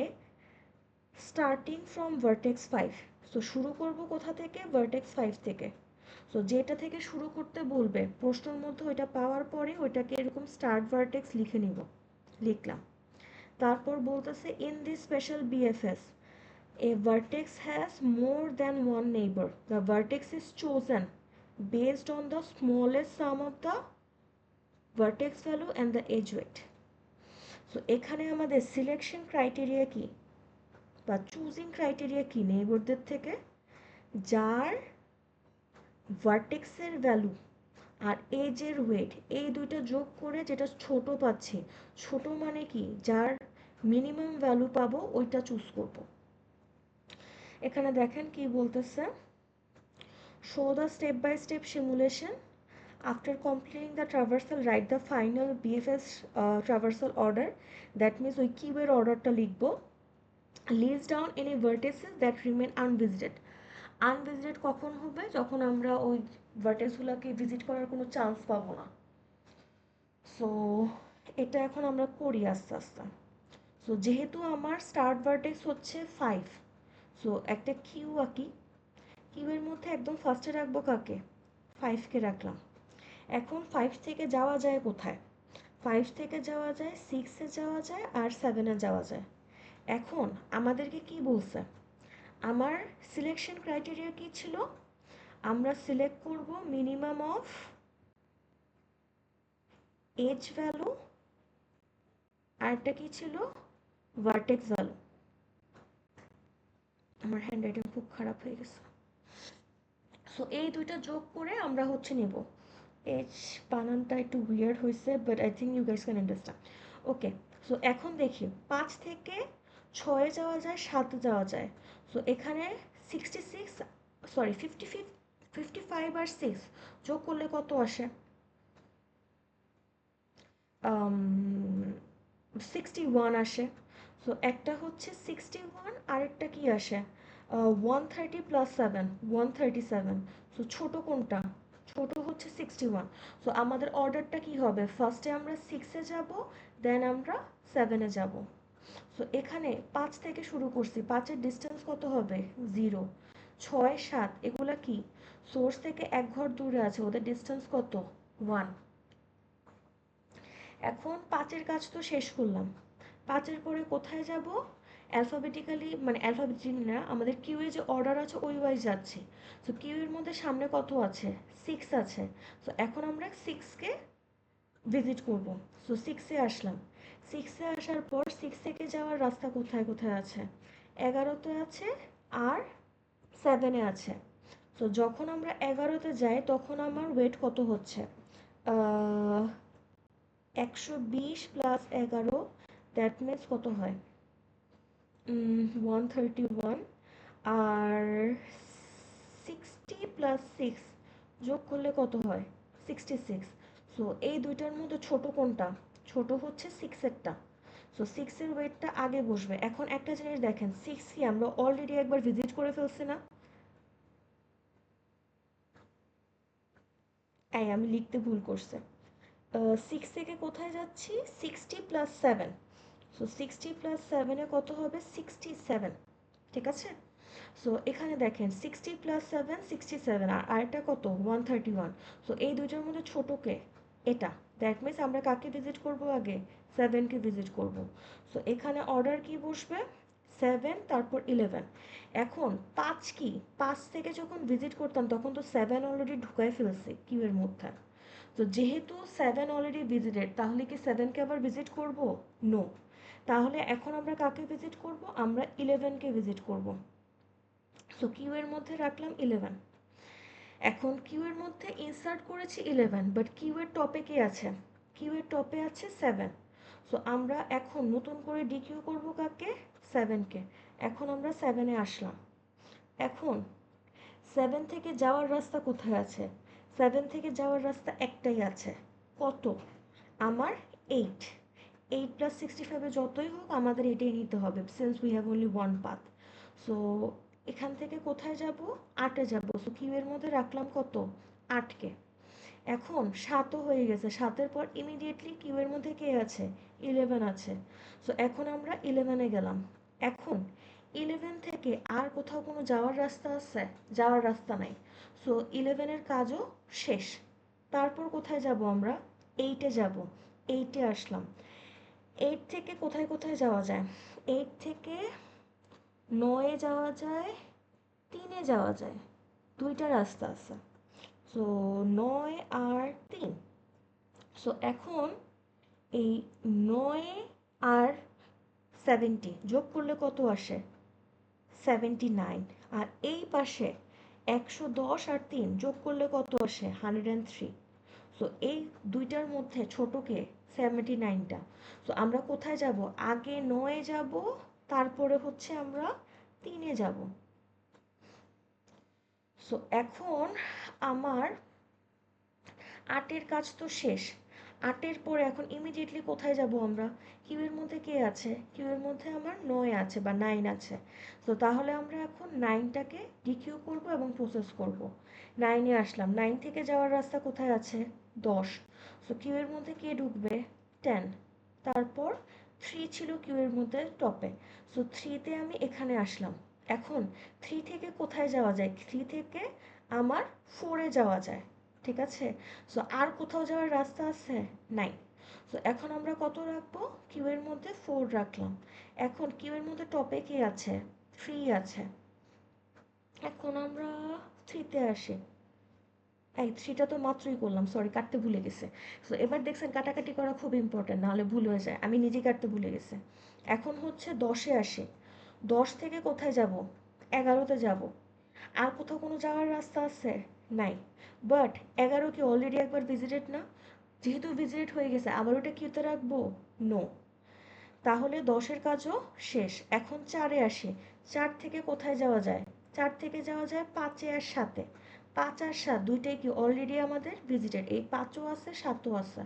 স্টার্টিং ফ্রম ভার্টেক্স 5, সো শুরু করব কোথা থেকে, ভার্টেক্স 5 থেকে। সো যেটা থেকে শুরু করতে বলবে প্রশ্নের মধ্যে ওইটা পাওয়ার পরে ওইটাকে এরকম স্টার্ট ভার্টেক্স লিখে নিব, লিখলাম। তারপর বলতেছে in this special BFS a vertex has more than one neighbor. The vertex is chosen based on the smallest sum of the vertex value and the edge weight. So এখানে আমাদের selection criteria কি বা choosing criteria কি, নেইবরদের থেকে যার ভার্টেক্সের value আর এজের wait এই দুইটা যোগ করে যেটা ছোট পাচ্ছি, ছোট মানে কি যার মিনিমাম ভ্যালু পাবো ওইটা চুজ করব। এখানে দেখেন কি বলতেছে, show the step by step simulation. After completing the traversal, write the final BFS traversal order. That means ওই কিউবের অর্ডারটা লিখবো। List down any vertices that remain unvisited. আনভিজিটেড কখন হবে, যখন আমরা ওই ভার্টেক্সগুলোকে ভিজিট করার কোনো চান্স পাবো না। সো এটা এখন আমরা করি আস্তে আস্তে। সো যেহেতু আমার স্টার্ট ভার্টেক্স হচ্ছে 5, সো একটা কিউ আঁকি, কিউয়ের মধ্যে একদম ফার্স্টে রাখবো কাকে, 5কে রাখলাম। এখন 5 থেকে যাওয়া যায় কোথায়, 5 থেকে যাওয়া যায় 6-এ যাওয়া যায় আর 7-এ যাওয়া যায়। এখন আমাদেরকে কি বলছে, আমার সিলেকশন ক্রাইটেরিয়া কি ছিল, আমরা সিলেক্ট করব মিনিমাম অফ এজ ভ্যালু, আরেকটা কি ছিল ভার্টেক্স ভ্যালু। আমার হ্যান্ড রাইটিং খুব খারাপ হয়ে গেছে। সো এই দুইটা যোগ করে আমরা হচ্ছে নেব, এজ বানানটা একটু উইয়ার্ড হয়েছে but I think you guys can understand. Okay, so এখন দেখি 5 থেকে 6-এ যাওয়া যায়, 7-এ যাওয়া যায়। সো এখানে 66, সরি 55 আর 6 যোগ করলে কত আসে, 61 আসে। সো একটা হচ্ছে 61, আরেকটা কি আসে 130 প্লাস 7, 137। সো ছোট কোনটা, ছোট হচ্ছে 61। সো আমাদের অর্ডারটা কি হবে, ফার্স্টে আমরা 6-এ যাব, দেন আমরা 7-এ যাব। সো এখানে 5 থেকে শুরু করছি, 5-এর ডিস্টেন্স কত হবে 0, 6, 7 এগুলা কি সোর্স থেকে এক ঘর দূরে আছে, ওদের ডিস্টেন্স কত 1। এখন 5-এর কাজ তো শেষ করলাম, 5-এর পরে কোথায় যাব, অ্যালফাবেটিক্যালি মানে অ্যালফাবেটিক্যালি না, আমাদের কিউ এ যে অর্ডার আছে ওই ওয়াইজ যাচ্ছি। সো কিউ এর মধ্যে সামনে কত আছে 6 আছে। সো এখন আমরা 6কে ভিজিট করব। সো 6-এ আসলাম, 6-এ আসার পর 6 থেকে যাওয়ার রাস্তা কোথায় কোথায় আছে, 11-তে আছে আর 7-এ আছে। সো যখন আমরা 11-তে যাই তখন আমার ওয়েট কত হচ্ছে 120 প্লাস 11, দ্যাট মিনস কত হয় 131, আর 60 প্লাস 6 যোগ করলে কত হয় 66। সো এই দুইটার মধ্যে ছোট কোনটা, ছোট হচ্ছে 6-এরটা। সো 6-এর ওয়েটটা আগে বসবে। এখন একটা জিনিস দেখেন, 6 কি আমরা অলরেডি একবার ভিজিট করে ফেলছি না, এই আমি লিখতে ভুল করছি, 6 থেকে কোথায় যাচ্ছি 60 প্লাস 7। সো 60 প্লাস 7-এ কত হবে 67, ঠিক আছে। সো এখানে দেখেন 60 প্লাস 7 67, আর আরেকটা কত 131। সো এই দুইটার মধ্যে ছোটকে এটা, দ্যাট মিনস আমরা কাকে ভিজিট করব আগে 7কে ভিজিট করব। সো এখানে অর্ডার কি বসবে 7 তারপর 11। এখন 5 কি, 5 থেকে যখন ভিজিট করতাম তখন তো 7 অলরেডি ঢুকাই ফেলছি কিউ এর মধ্যে। তো যেহেতু 7 অলরেডি ভিজিটেড, তাহলে কি 7কে আবার ভিজিট করব, নো। তাহলে এখন আমরা কাকে ভিজিট করব, আমরা 11কে ভিজিট করব। সো কিউ এর মধ্যে রাখলাম 11। এখন কিউ এর মধ্যে ইনসার্ট করেছি 11, বাট কিউ এর টপে কি আছে? কিউ এর টপে আছে 7। সো আমরা এখন নতুন করে ডিকিউ করব কাকে? 7কে। এখন আমরা 7-এ আসলাম। এখন 7 থেকে যাওয়ার রাস্তা কোথায় আছে? 7 থেকে যাওয়ার রাস্তা একটাই আছে। কত? আমার 8। 8 প্লাস 65 যতই হোক আমাদের এটাই নিতে হবে, since we have only one path. So এখান থেকে কোথায় যাব? 8-এ যাব। সো কিউ এর মধ্যে রাখলাম কত? 8কে। এখন 7ও হয়ে গেছে, 7-এর পর ইমিডিয়েটলি কিউ এর মধ্যে কে আছে? 11 আছে। সো এখন আমরা 11-এ গেলাম। এখন 11 থেকে আর কোথাও কোনো যাওয়ার রাস্তা আছে? যাওয়ার রাস্তা নাই। সো 11-এর কাজও শেষ। তারপর কোথায় যাব আমরা? 8-এ যাব। 8-এ আসলাম। 8 থেকে কোথায় কোথায় যাওয়া যায়? 8 থেকে 9-এ যাওয়া যায়, 3-এ যাওয়া যায়। দুইটা রাস্তা আছে। সো 9 আর 3। সো এখন এই 9 আর 70 যোগ করলে কত আসে? 79। আর এই পাশে 110 আর 3 যোগ করলে কত আসে? 103। সো এই দুইটার মধ্যে ছোটকে 79টা। সো আমরা কোথায় যাব? আগে 9-এ যাব, তারপরে হচ্ছে আমরা 3-এ যাব। সো এখন আমার 8-এর কাজ তো শেষ। 8-এর পরে এখন ইমিডিয়েটলি কোথায় যাব আমরা? কিউ এর মধ্যে কে আছে? কিউ এর মধ্যে আমার 9 আছে বা 9 আছে। তো তাহলে আমরা এখন 9টাকে ডিকিউ করব এবং প্রসেস করব। 9-এ আসলাম। 9 থেকে যাওয়ার রাস্তা কোথায় আছে? 10। সো কিউ এর মধ্যে কে ঢুকবে? 10। তারপর 3 ছিল কিউ এর মধ্যে টপে। সো 3-তে আমি এখানে আসলাম। এখন 3 থেকে কোথায় যাওয়া যায়? 3 থেকে আমার 4-এ যাওয়া যায়। ঠিক আছে? সো আর কোথাও যাওয়ার রাস্তা আছে? নাই। সো এখন আমরা কত রাখবো? কিউ এর মধ্যে 4 রাখলাম। এখন কিউ এর মধ্যে টপে কি আছে? 3 আছে। এখন আমরা 3-তে আসি। এই 3টা তো মাত্রই করলাম, সরি কাটতে ভুলে গেছে। সো এবার দেখছেন কাটাকাটি করা খুব ইম্পর্টেন্ট, নাহলে ভুল হয়ে যায়। আমি নিজেই কাটতে ভুলে গেছি। এখন হচ্ছে 10-এ আসি। 10 থেকে কোথায় যাব? 11-তে যাব। আর কোথাও কোনো যাওয়ার রাস্তা আছে? নাই। বাট 11 কি অলরেডি একবার ভিজিটেড না? যেহেতু ভিজিট হয়ে গেছে আবার ওটা কিউতে রাখবো? নো। তাহলে 10-এর কাজও শেষ। এখন 4-এ আসি। 4 থেকে কোথায় যাওয়া যায়? 4 থেকে যাওয়া যায় 5-এ আর 7-এ। 5 আর 7 দুইটাই কি অলরেডি আমাদের ভিজিটেড। এই 5ও আছে, 7ও আছে।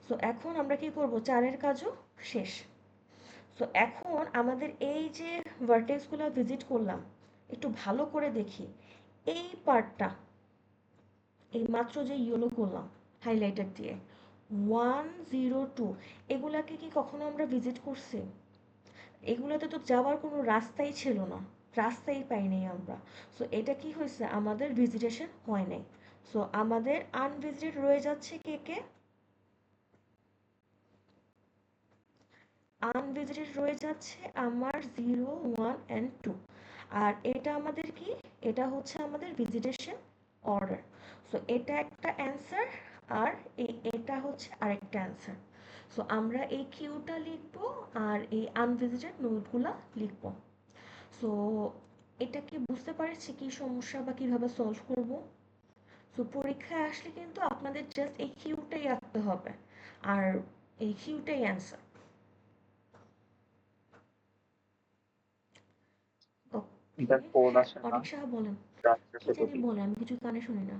সো এখন আমরা কি করব? 4-এর কাজও শেষ। সো এখন আমাদের এই যে ভার্টেক্সগুলো ভিজিট করলাম, একটু ভালো করে দেখি এই পার্টটা, এই মাত্র যে ইয়েলো করলাম হাইলাইটার দিয়ে 102, এগুলাকে কি কখনো আমরা ভিজিট করছি? এগুলোতে তো যাওয়ার কোনো রাস্তাই ছিল না, রাস্তাই পাই নাই আমরা। সো এটা কি হয়েছে? আমাদের ভিজিটেশন হয় নাই। সো আমাদের আনভিজিটেড রয়ে যাচ্ছে কে কে? আনভিজিটেড রয়ে যাচ্ছে আমার 0, 1 অ্যান্ড 2। আর এটা আমাদের কি? এটা হচ্ছে আমাদের ভিজিটেশন অর্ডার। সো এটা একটা অ্যান্সার, আর এটা হচ্ছে আরেকটা অ্যান্সার। সো আমরা এই কিউটা লিখবো আর এই আনভিজিটেড নোটগুলা লিখবো। সো এটা কি বুঝতে পারছি কি সমস্যা বা কিভাবে সলভ করব? সো পরীক্ষায় আসলে কিন্তু আপনাদের জাস্ট এই কিউটাই আঁকতে হবে, আর এই কিউটাই অ্যান্সার। ওকে। এটা কোড আছে না? অনেক সাহা বলেন। কি ট্রান্সলেশন জানি বলে, আমি কিছু কানে শুনি না।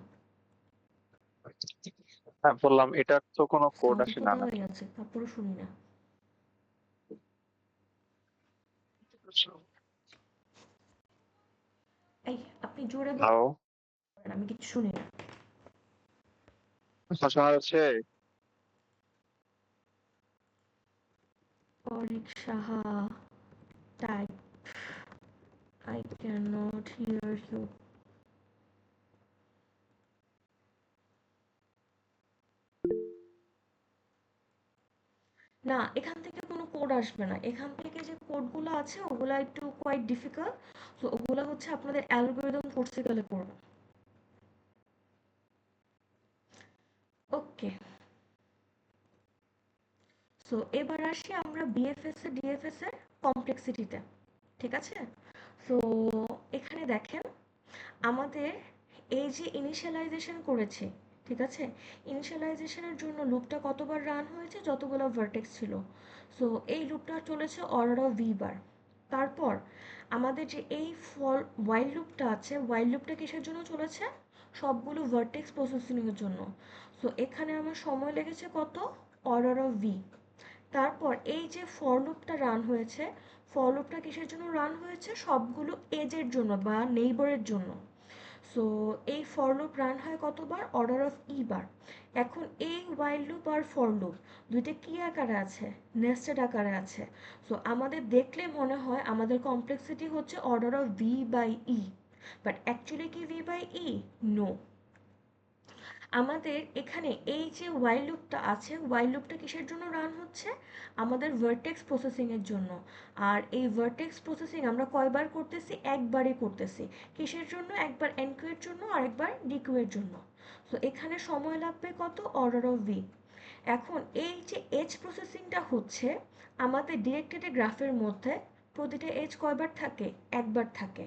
হ্যাঁ, বললাম এটার তো কোনো কোড সাউন্ড আসে তো না দেওয়াই নাকি? আছে, তারপরে শুনি না। এই আপনি জোরে হ্যালো, বলেন, আমি কিছু শুনি না। শোনা যাচ্ছে? অনেক সাহা type, I can not hear you. না, এখান থেকে কোনো কোড আসবে না। এখান থেকে যে কোডগুলো আছে ওগুলা একটু কোয়াইট ডিফিকাল্ট। সো ওগুলা হচ্ছে আপনাদের অ্যালগরিদম কোর্সে গেলে পড়বে। ওকে। সো এবার আসি আমরা বিএফএস এর ডিএফএস এর কমপ্লেক্সিটিতে। ঠিক আছে? সো এখানে দেখেন আমাদের এই যে ইনিশিয়ালাইজেশন করেছে, ঠিক আছে, ইনিশিয়ালাইজেশনের জন্য লুপটা কতবার রান হয়েছে, যতগুলো ভার্টেক্স ছিল। সো এই লুপটা চলেছে অর্ডার অফ ভি বার। তারপর আমাদের যে এই ওয়াইল লুপটা আছে, ওয়াইল লুপটা কিসের জন্য চলেছে, সবগুলো ভার্টেক্স প্রসেসিংয়ের জন্য। সো এখানে আমার সময় লেগেছে কত, অর্ডার অফ ভি। তারপর এই যে ফর লুপটা রান হয়েছে, ফর লুপটা কিসের জন্য রান হয়েছে, সবগুলো এজের জন্য বা নেইবারের জন্য। সো এই ফর লুপ রান হয় কতবার, অর্ডার অফ ই বার। এখন এই ওয়াইল লুপ আর ফর লুপ দুইটা কি আকারে আছে, নেস্টেড আকারে আছে। সো আমাদের দেখলে মনে হয় আমাদের কমপ্লেক্সিটি হচ্ছে order of V by E, but actually কি ভি বাই ই, নো। আমাদের এখানে এই যে ওয়াইল লুপটা আছে, ওয়াইল লুপটা কিসের জন্য রান হচ্ছে, আমাদের ভার্টেক্স প্রসেসিংয়ের জন্য। আর এই ভার্টেক্স প্রসেসিং আমরা কয়বার করতেছি, একবারই করতেছি। কিসের জন্য, একবার এনকিউ এর জন্য আর একবার ডিকিউ এর জন্য। সো এখানে সময় লাগবে কত, অর্ডার অফ ভি। এখন এই যে এজ প্রসেসিংটা হচ্ছে আমাদের ডিরেক্টেড গ্রাফের মধ্যে, প্রতিটা এজ কয়বার থাকে, একবার থাকে।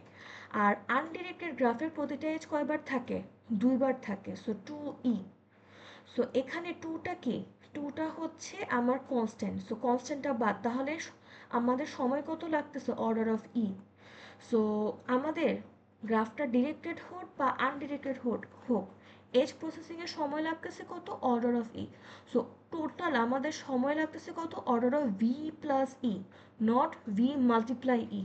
আর আনডিরেক্টেড গ্রাফের প্রতিটা এজ কয়বার থাকে, দুইবার থাকে। সো টু ই। সো এখানে টুটা কি, টুটা হচ্ছে আমার কনস্ট্যান্ট। সো কনস্ট্যান্টটা বাদ, তাহলে আমাদের সময় কত লাগতেছে, অর্ডার অফ ই। সো আমাদের গ্রাফটা ডিরেক্টেড হোক বা আনডিরেক্টেড হোক, এজ প্রসেসিংয়ের সময় লাগতেছে কত, order of E. So total আমাদের সময় লাগতেছে কত, order of V plus E, not V multiply E.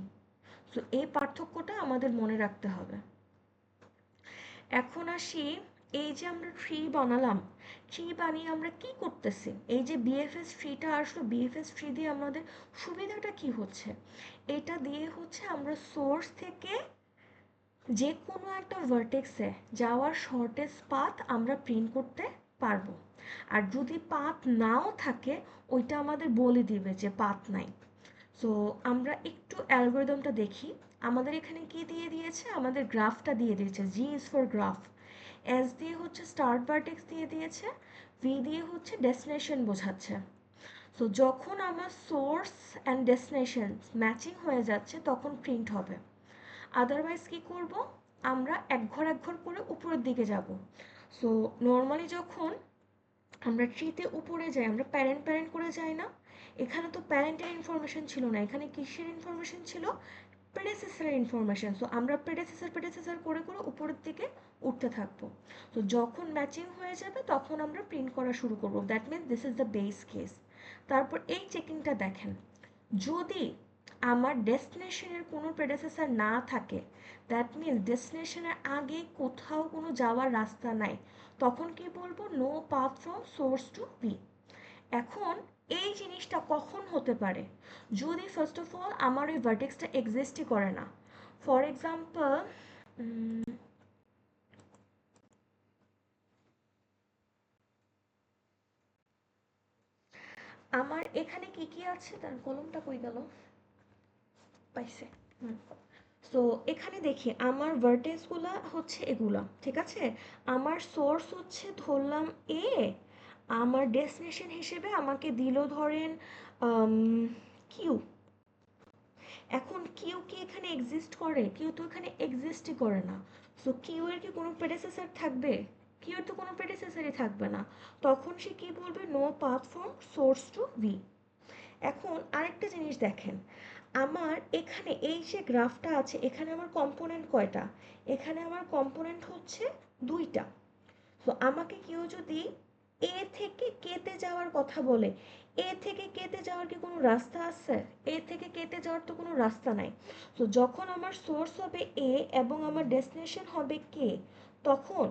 So এই পার্থক্যটা আমাদের মনে রাখতে হবে। এখন আসি, এই যে আমরা ট্রি বানালাম, ট্রি বানিয়ে আমরা কি করতেছি, এই যে বিএফএস ট্রিটা আসলো, বিএফএস ট্রি দিয়ে আমাদের সুবিধাটা কি হচ্ছে, এটা দিয়ে হচ্ছে আমরা সোর্স থেকে যে কোনো একটা ভার্টেক্সে যাওয়ার শর্টেস্ট পাথ আমরা প্রিন্ট করতে পারবো। আর যদি পাথ নাও থাকে, ওইটা আমাদের বলে দিবে যে পাথ নাই। সো আমরা একটু অ্যালগোরিদমটা দেখি। আমাদের এখানে কি দিয়ে দিয়েছে, আমাদের গ্রাফটা দিয়ে দিয়েছে, জি ইজ ফর গ্রাফ। এস দিয়ে হচ্ছে স্টার্ট ভার্টেক্স দিয়ে দিয়েছে, ভি দিয়ে হচ্ছে ডেস্টিনেশন বোঝাচ্ছে। সো যখন আমার সোর্স অ্যান্ড ডেস্টিনেশন ম্যাচিং হয়ে যাচ্ছে তখন প্রিন্ট হবে। আদারওয়াইজ কি করব, আমরা এক ঘর করে উপরের দিকে যাব। সো নর্মালি যখন আমরা ট্রিতে উপরে যাই, আমরা প্যারেন্ট প্যারেন্ট করে যাই না, এখানে তো প্যারেন্টের ইনফরমেশন ছিল না, এখানে কিসের ইনফরমেশন ছিল, প্রেডেসেসরের ইনফরমেশন। সো আমরা প্রেডেসেসর করে উপরের দিকে উঠতে থাকবো। তো যখন ম্যাচিং হয়ে যাবে তখন আমরা প্রিন্ট করা শুরু করবো, that means this is the base case. তারপর এই চেকিংটা দেখেন, যদি আমার ডেস্টিনেশনের কোনো প্রেডেসেসর না থাকে, দ্যাট মিনস ডেস্টিনেশনের আগে কোথাও কোনো যাওয়ার রাস্তা নাই, তখন কি বলবো, no path from source to V. এখন এই জিনিসটা কখন হতে পারে, যদি ফার্স্ট অফ অল আমার ওই ভার্টেক্সটা এক্সিস্টই করে না। ফর এক্সাম্পল, আমার এখানে কি কি আছে, তার কলমটা কই গেল, পাইছে। সো এখানে দেখি আমার ভার্টেক্সগুলা হচ্ছে এগুলা, ঠিক আছে। আমার সোর্স হচ্ছে ধরলাম এ, আমার ডেস্টিনেশন হিসেবে আমাকে দিল ধরেন কিউ। এখন কিউ কি এখানে এক্সিস্ট করে, কিউ তো এখানে এক্সিস্টই করে না। সো কিউ এর কি কোনো প্রেডেসেসর থাকবে, কিউ এর তো কোনো প্রেডেসেসরই থাকবে না। তখন সে কি বলবে, no path from source to V. এখন আরেকটা জিনিস দেখেন, আমার এখানে এই যে গ্রাফটা আছে, এখানে আমার কম্পোনেন্ট কয়টা, এখানে আমার কম্পোনেন্ট হচ্ছে দুইটা। তো আমাকে কেউ যদি এ থেকে কেতে যাওয়ার কথা বলে, এ থেকে কেতে যাওয়ার কি কোনো রাস্তা আছে, এ থেকে কেতে যাওয়ার তো কোনো রাস্তা নাই। তো যখন আমার সোর্স হবে এ এবং আমার ডেস্টিনেশন হবে কে, তখন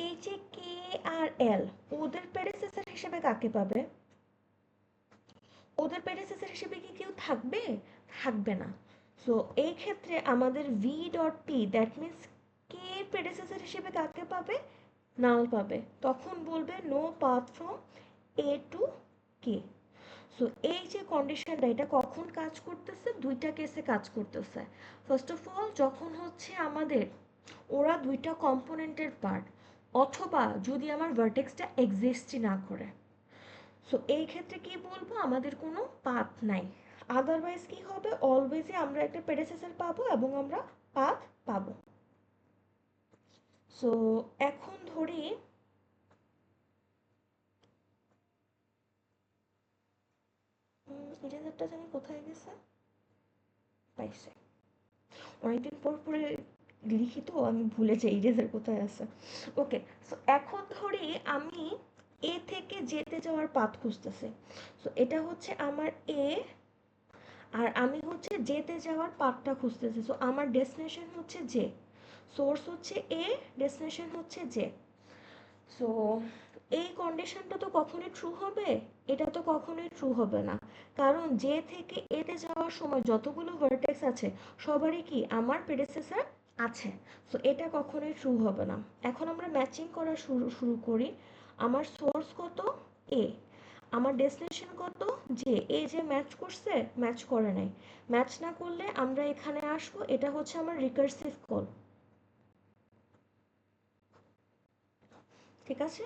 এই যে কে আর এল, ওদের প্রেডেসেসর হিসেবে কাকে পাবে, ওদের প্রেডেসেসর হিসেবে কি কেউ থাকবে, থাকবে না। সো এই ক্ষেত্রে আমাদের V dot P, that means কে প্রেডেসেসর হিসেবে কাকে পাবে, নাল পাবে। তখন বলবে no path from A to K. So এই যে কন্ডিশনটা, এটা কখন কাজ করতেছে, দুইটা কেসে কাজ করতেছে। ফার্স্ট অফ অল যখন হচ্ছে আমাদের ওরা দুইটা কম্পোনেন্টের পার্ট, অথবা যদি আমার ভার্টেক্সটা এক্সিস্টই না করে। সো এই ক্ষেত্রে কি বলবো, আমাদের কোনো পাথ নাই। আদারওয়াইজ কি হবে, অলওয়েজই আমরা একটা প্রেডেসেসর পাবো এবং আমরা পাথ পাবো। সো এখন ধরি ইরেজারটা জানি কোথায় গেছে, পাইছে। অনেকদিন পর পরে লিখি তো আমি ভুলে যাই ইরেজার কোথায় আছে। ওকে, সো এখন ধরি আমি এ থেকে যেতে যাওয়ার পাথ খুঁজতেছি। সো এটা হচ্ছে আমার এ, আর আমি হচ্ছে যেতে যাওয়ার পাথটা খুঁজতেছি। সো আমার ডেস্টিনেশন হচ্ছে জে, সোর্স হচ্ছে এ, ডেস্টিনেশন হচ্ছে জে। সো এই কন্ডিশনটা তো কখনোই ট্রু হবে, এটা তো কখনোই ট্রু হবে না। কারণ জে থেকে এতে যাওয়ার সময় যতগুলো ভার্টেক্স আছে সবারই কি আমার প্রেডেসেসর আছে। সো এটা কখনোই ট্রু হবে না। এখন আমরা ম্যাচিং করা শুরু শুরু করি। আমার সোর্স কত, এ, আমার ডেস্টিনেশন কত, যে এ যে ম্যাচ করছে, ম্যাচ করে নাই। ম্যাচ না করলে আমরা এখানে আসবো, এটা হচ্ছে আমার রিকার্সিভ কল। ঠিক আছে,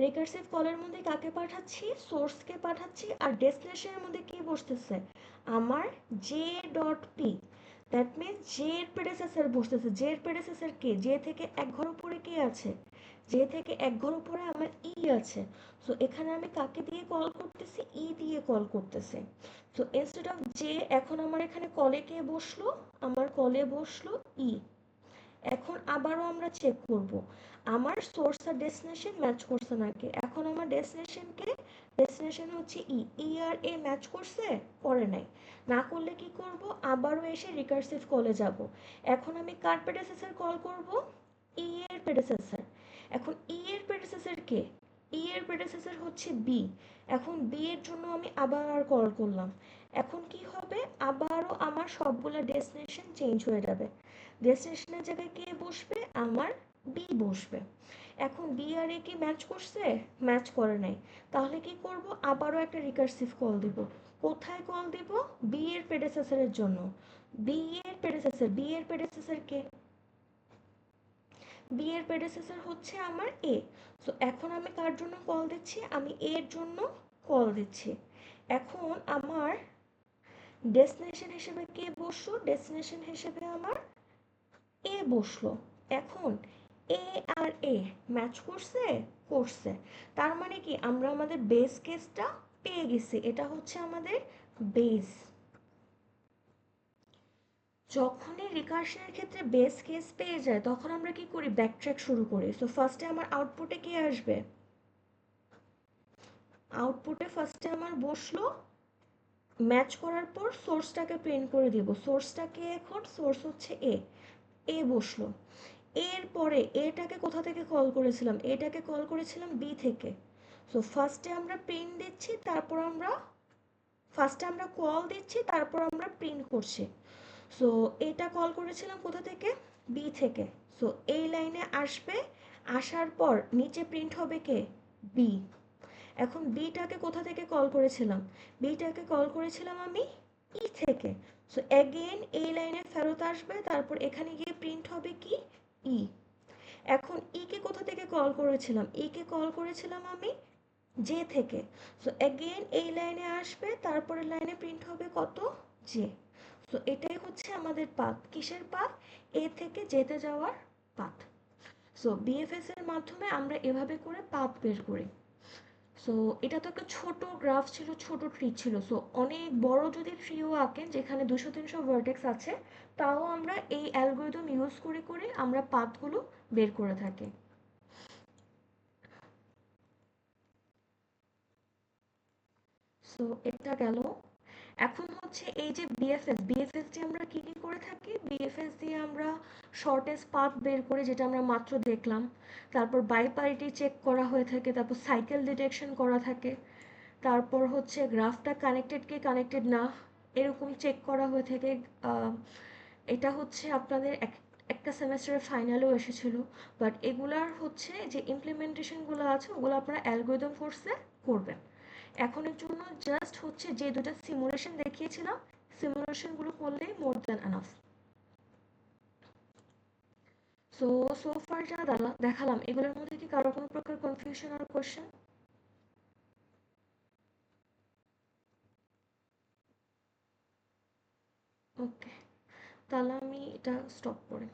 রিকার্সিভ কলের মধ্যে কাকে পাঠাচ্ছি, সোর্সকে পাঠাচ্ছি, আর ডেস্টিনেশনের মধ্যে কি বসতেছে, আমার J dot P. That means J এর প্রেডেসেসর বসতেছে। জে এর প্রেডেসেসর কে, জে থেকে এক ঘর উপরে কে আছে, জে থেকে এক ঘর উপরে আমার ই আছে। সো এখানে আমি কাকে দিয়ে কল করতেছি, ই দিয়ে কল করতেছি। সো ইনস্টেড অফ জে, এখন আমার এখানে কলে কে বসলো, আমার কলে বসলো ই। এখন আবারও আমরা চেক করব আমার সোর্স আর ডেস্টিনেশন ম্যাচ করছে নাকি। এখন আমার ডেস্টিনেশনকে, ডেস্টিনেশন হচ্ছে ই, ই আর এ ম্যাচ করছে, করে নাই। না করলে কি করব, আবারও এসে রিকার্সিভ কলে যাব। এখন আমি কার প্রেডেসেসর কল করব, ই এর প্রেডেসেসর। এখন ই এর প্রেডেসেসর কে, ই এর প্রেডেসেসর হচ্ছে বি। এখন বি এর জন্য আমি আবার কল করলাম। এখন কি হবে, আবারও আমার সবগুলো ডেস্টিনেশন চেঞ্জ হয়ে যাবে। ডেস্টিনেশনের জায়গায় কে বসবে, আমার বি বসবে। এখন বি আর এ কি ম্যাচ করছে, ম্যাচ করে নাই। তাহলে কি করব, আবারও একটা রিকার্সিভ কল দিব। কোথায় কল দিব, বি এর প্রেডেসেসরের জন্য। বি এর প্রেডেসেসর, বি এর প্রেডেসেসর কে, বি এর প্রেডেসেসর হচ্ছে আমার এ। সো এখন আমি কার জন্য কল দিচ্ছি, আমি এর জন্য কল দিচ্ছি। এখন আমার ডেস্টিনেশন হিসেবে কে বসলো, ডেস্টিনেশন হিসেবে আমার এ বসলো। এখন এ আর এ ম্যাচ করছে, করছে। তার মানে কি আমরা আমাদের বেস কেসটা পেয়ে গেছি, এটা হচ্ছে আমাদের বেস। যখনই রিকার্শনের ক্ষেত্রে বেস কেস পেয়ে যায় তখন আমরা কি করি, ব্যাকট্র্যাক শুরু করি। সো ফার্স্টে আমার আউটপুটে কি আসবে, আউটপুটে ফার্স্টে আমার বসলো, ম্যাচ করার পর সোর্সটাকে প্রিন্ট করে দিব। সোর্সটাকে, এখন সোর্স হচ্ছে এ, এ বসলো। এরপরে এটাকে কোথা থেকে কল করেছিলাম, এটাকে কল করেছিলাম বি থেকে। সো ফার্স্টে আমরা প্রিন্ট দিচ্ছি, তারপর আমরা, ফার্স্টে আমরা কল দিচ্ছি, তারপর আমরা প্রিন্ট করছি। সো এটা কল করেছিলাম কোথা থেকে, বি থেকে। সো এই লাইনে আসবে, আসার পর নিচে প্রিন্ট হবে কে, বি। এখন বিটাকে কোথা থেকে কল করেছিলাম, বিটাকে কল করেছিলাম আমি ই থেকে। সো অ্যাগেন এই লাইনে ফেরত আসবে, তারপর এখানে গিয়ে প্রিন্ট হবে কি, ই। এখন ই কে কোথা থেকে কল করেছিলাম, ই কে কল করেছিলাম আমি জে থেকে। সো অ্যাগেন এই লাইনে আসবে, তারপরের লাইনে প্রিন্ট হবে কত, জে। সো এটাই হচ্ছে আমাদের পাথ, কিসের পাথ, এ থেকে যেতে যাওয়ার পাথ। সো বিএফএস এর মাধ্যমে আমরা এভাবে করে পাথ বের করি। সো এটা তো একটা ছোট গ্রাফ ছিল, ছোট ট্রি ছিল। সো অনেক বড় যদি ট্রিও আঁকেন যেখানে 200-300 ভার্টেক্স আছে, তাও আমরা এই অ্যালগরিদম ইউজ করে করে আমরা পাথগুলো বের করে থাকি। সো এটা গেল। এখন হচ্ছে এই যে বিএফএস, বিএফএস দিয়ে আমরা কি কি করে থাকি, বিএফএস দিয়ে আমরা শর্টেস্ট পাথ বের করি, যেটা আমরা মাত্র দেখলাম। তারপর বাইপারিটি চেক করা হয়ে থাকে, তারপর সাইকেল ডিটেকশন করা থাকে, তারপর হচ্ছে গ্রাফটা কানেক্টেড কি কানেক্টেড না এরকম চেক করা হয়ে থাকে। আহ, এটা হচ্ছে আপনাদের একটা সেমেস্টারের ফাইনালেও এসেছিল। বাট এগুলার হচ্ছে যে ইমপ্লিমেন্টেশনগুলো আছে ওগুলো আপনারা অ্যালগরিদম কোর্সে করবেন। এখনের জন্য জাস্ট হচ্ছে যে দুটো সিমুলেশন দেখিয়েছিলাম, সিমুলেশনগুলো করলেই more than enough. So so far যা দেখালাম এগুলোর মধ্যে কি কারো কোনো প্রকার কনফিউশন আর কোয়েশ্চেন? ওকে, তাহলে আমি এটা স্টপ করি।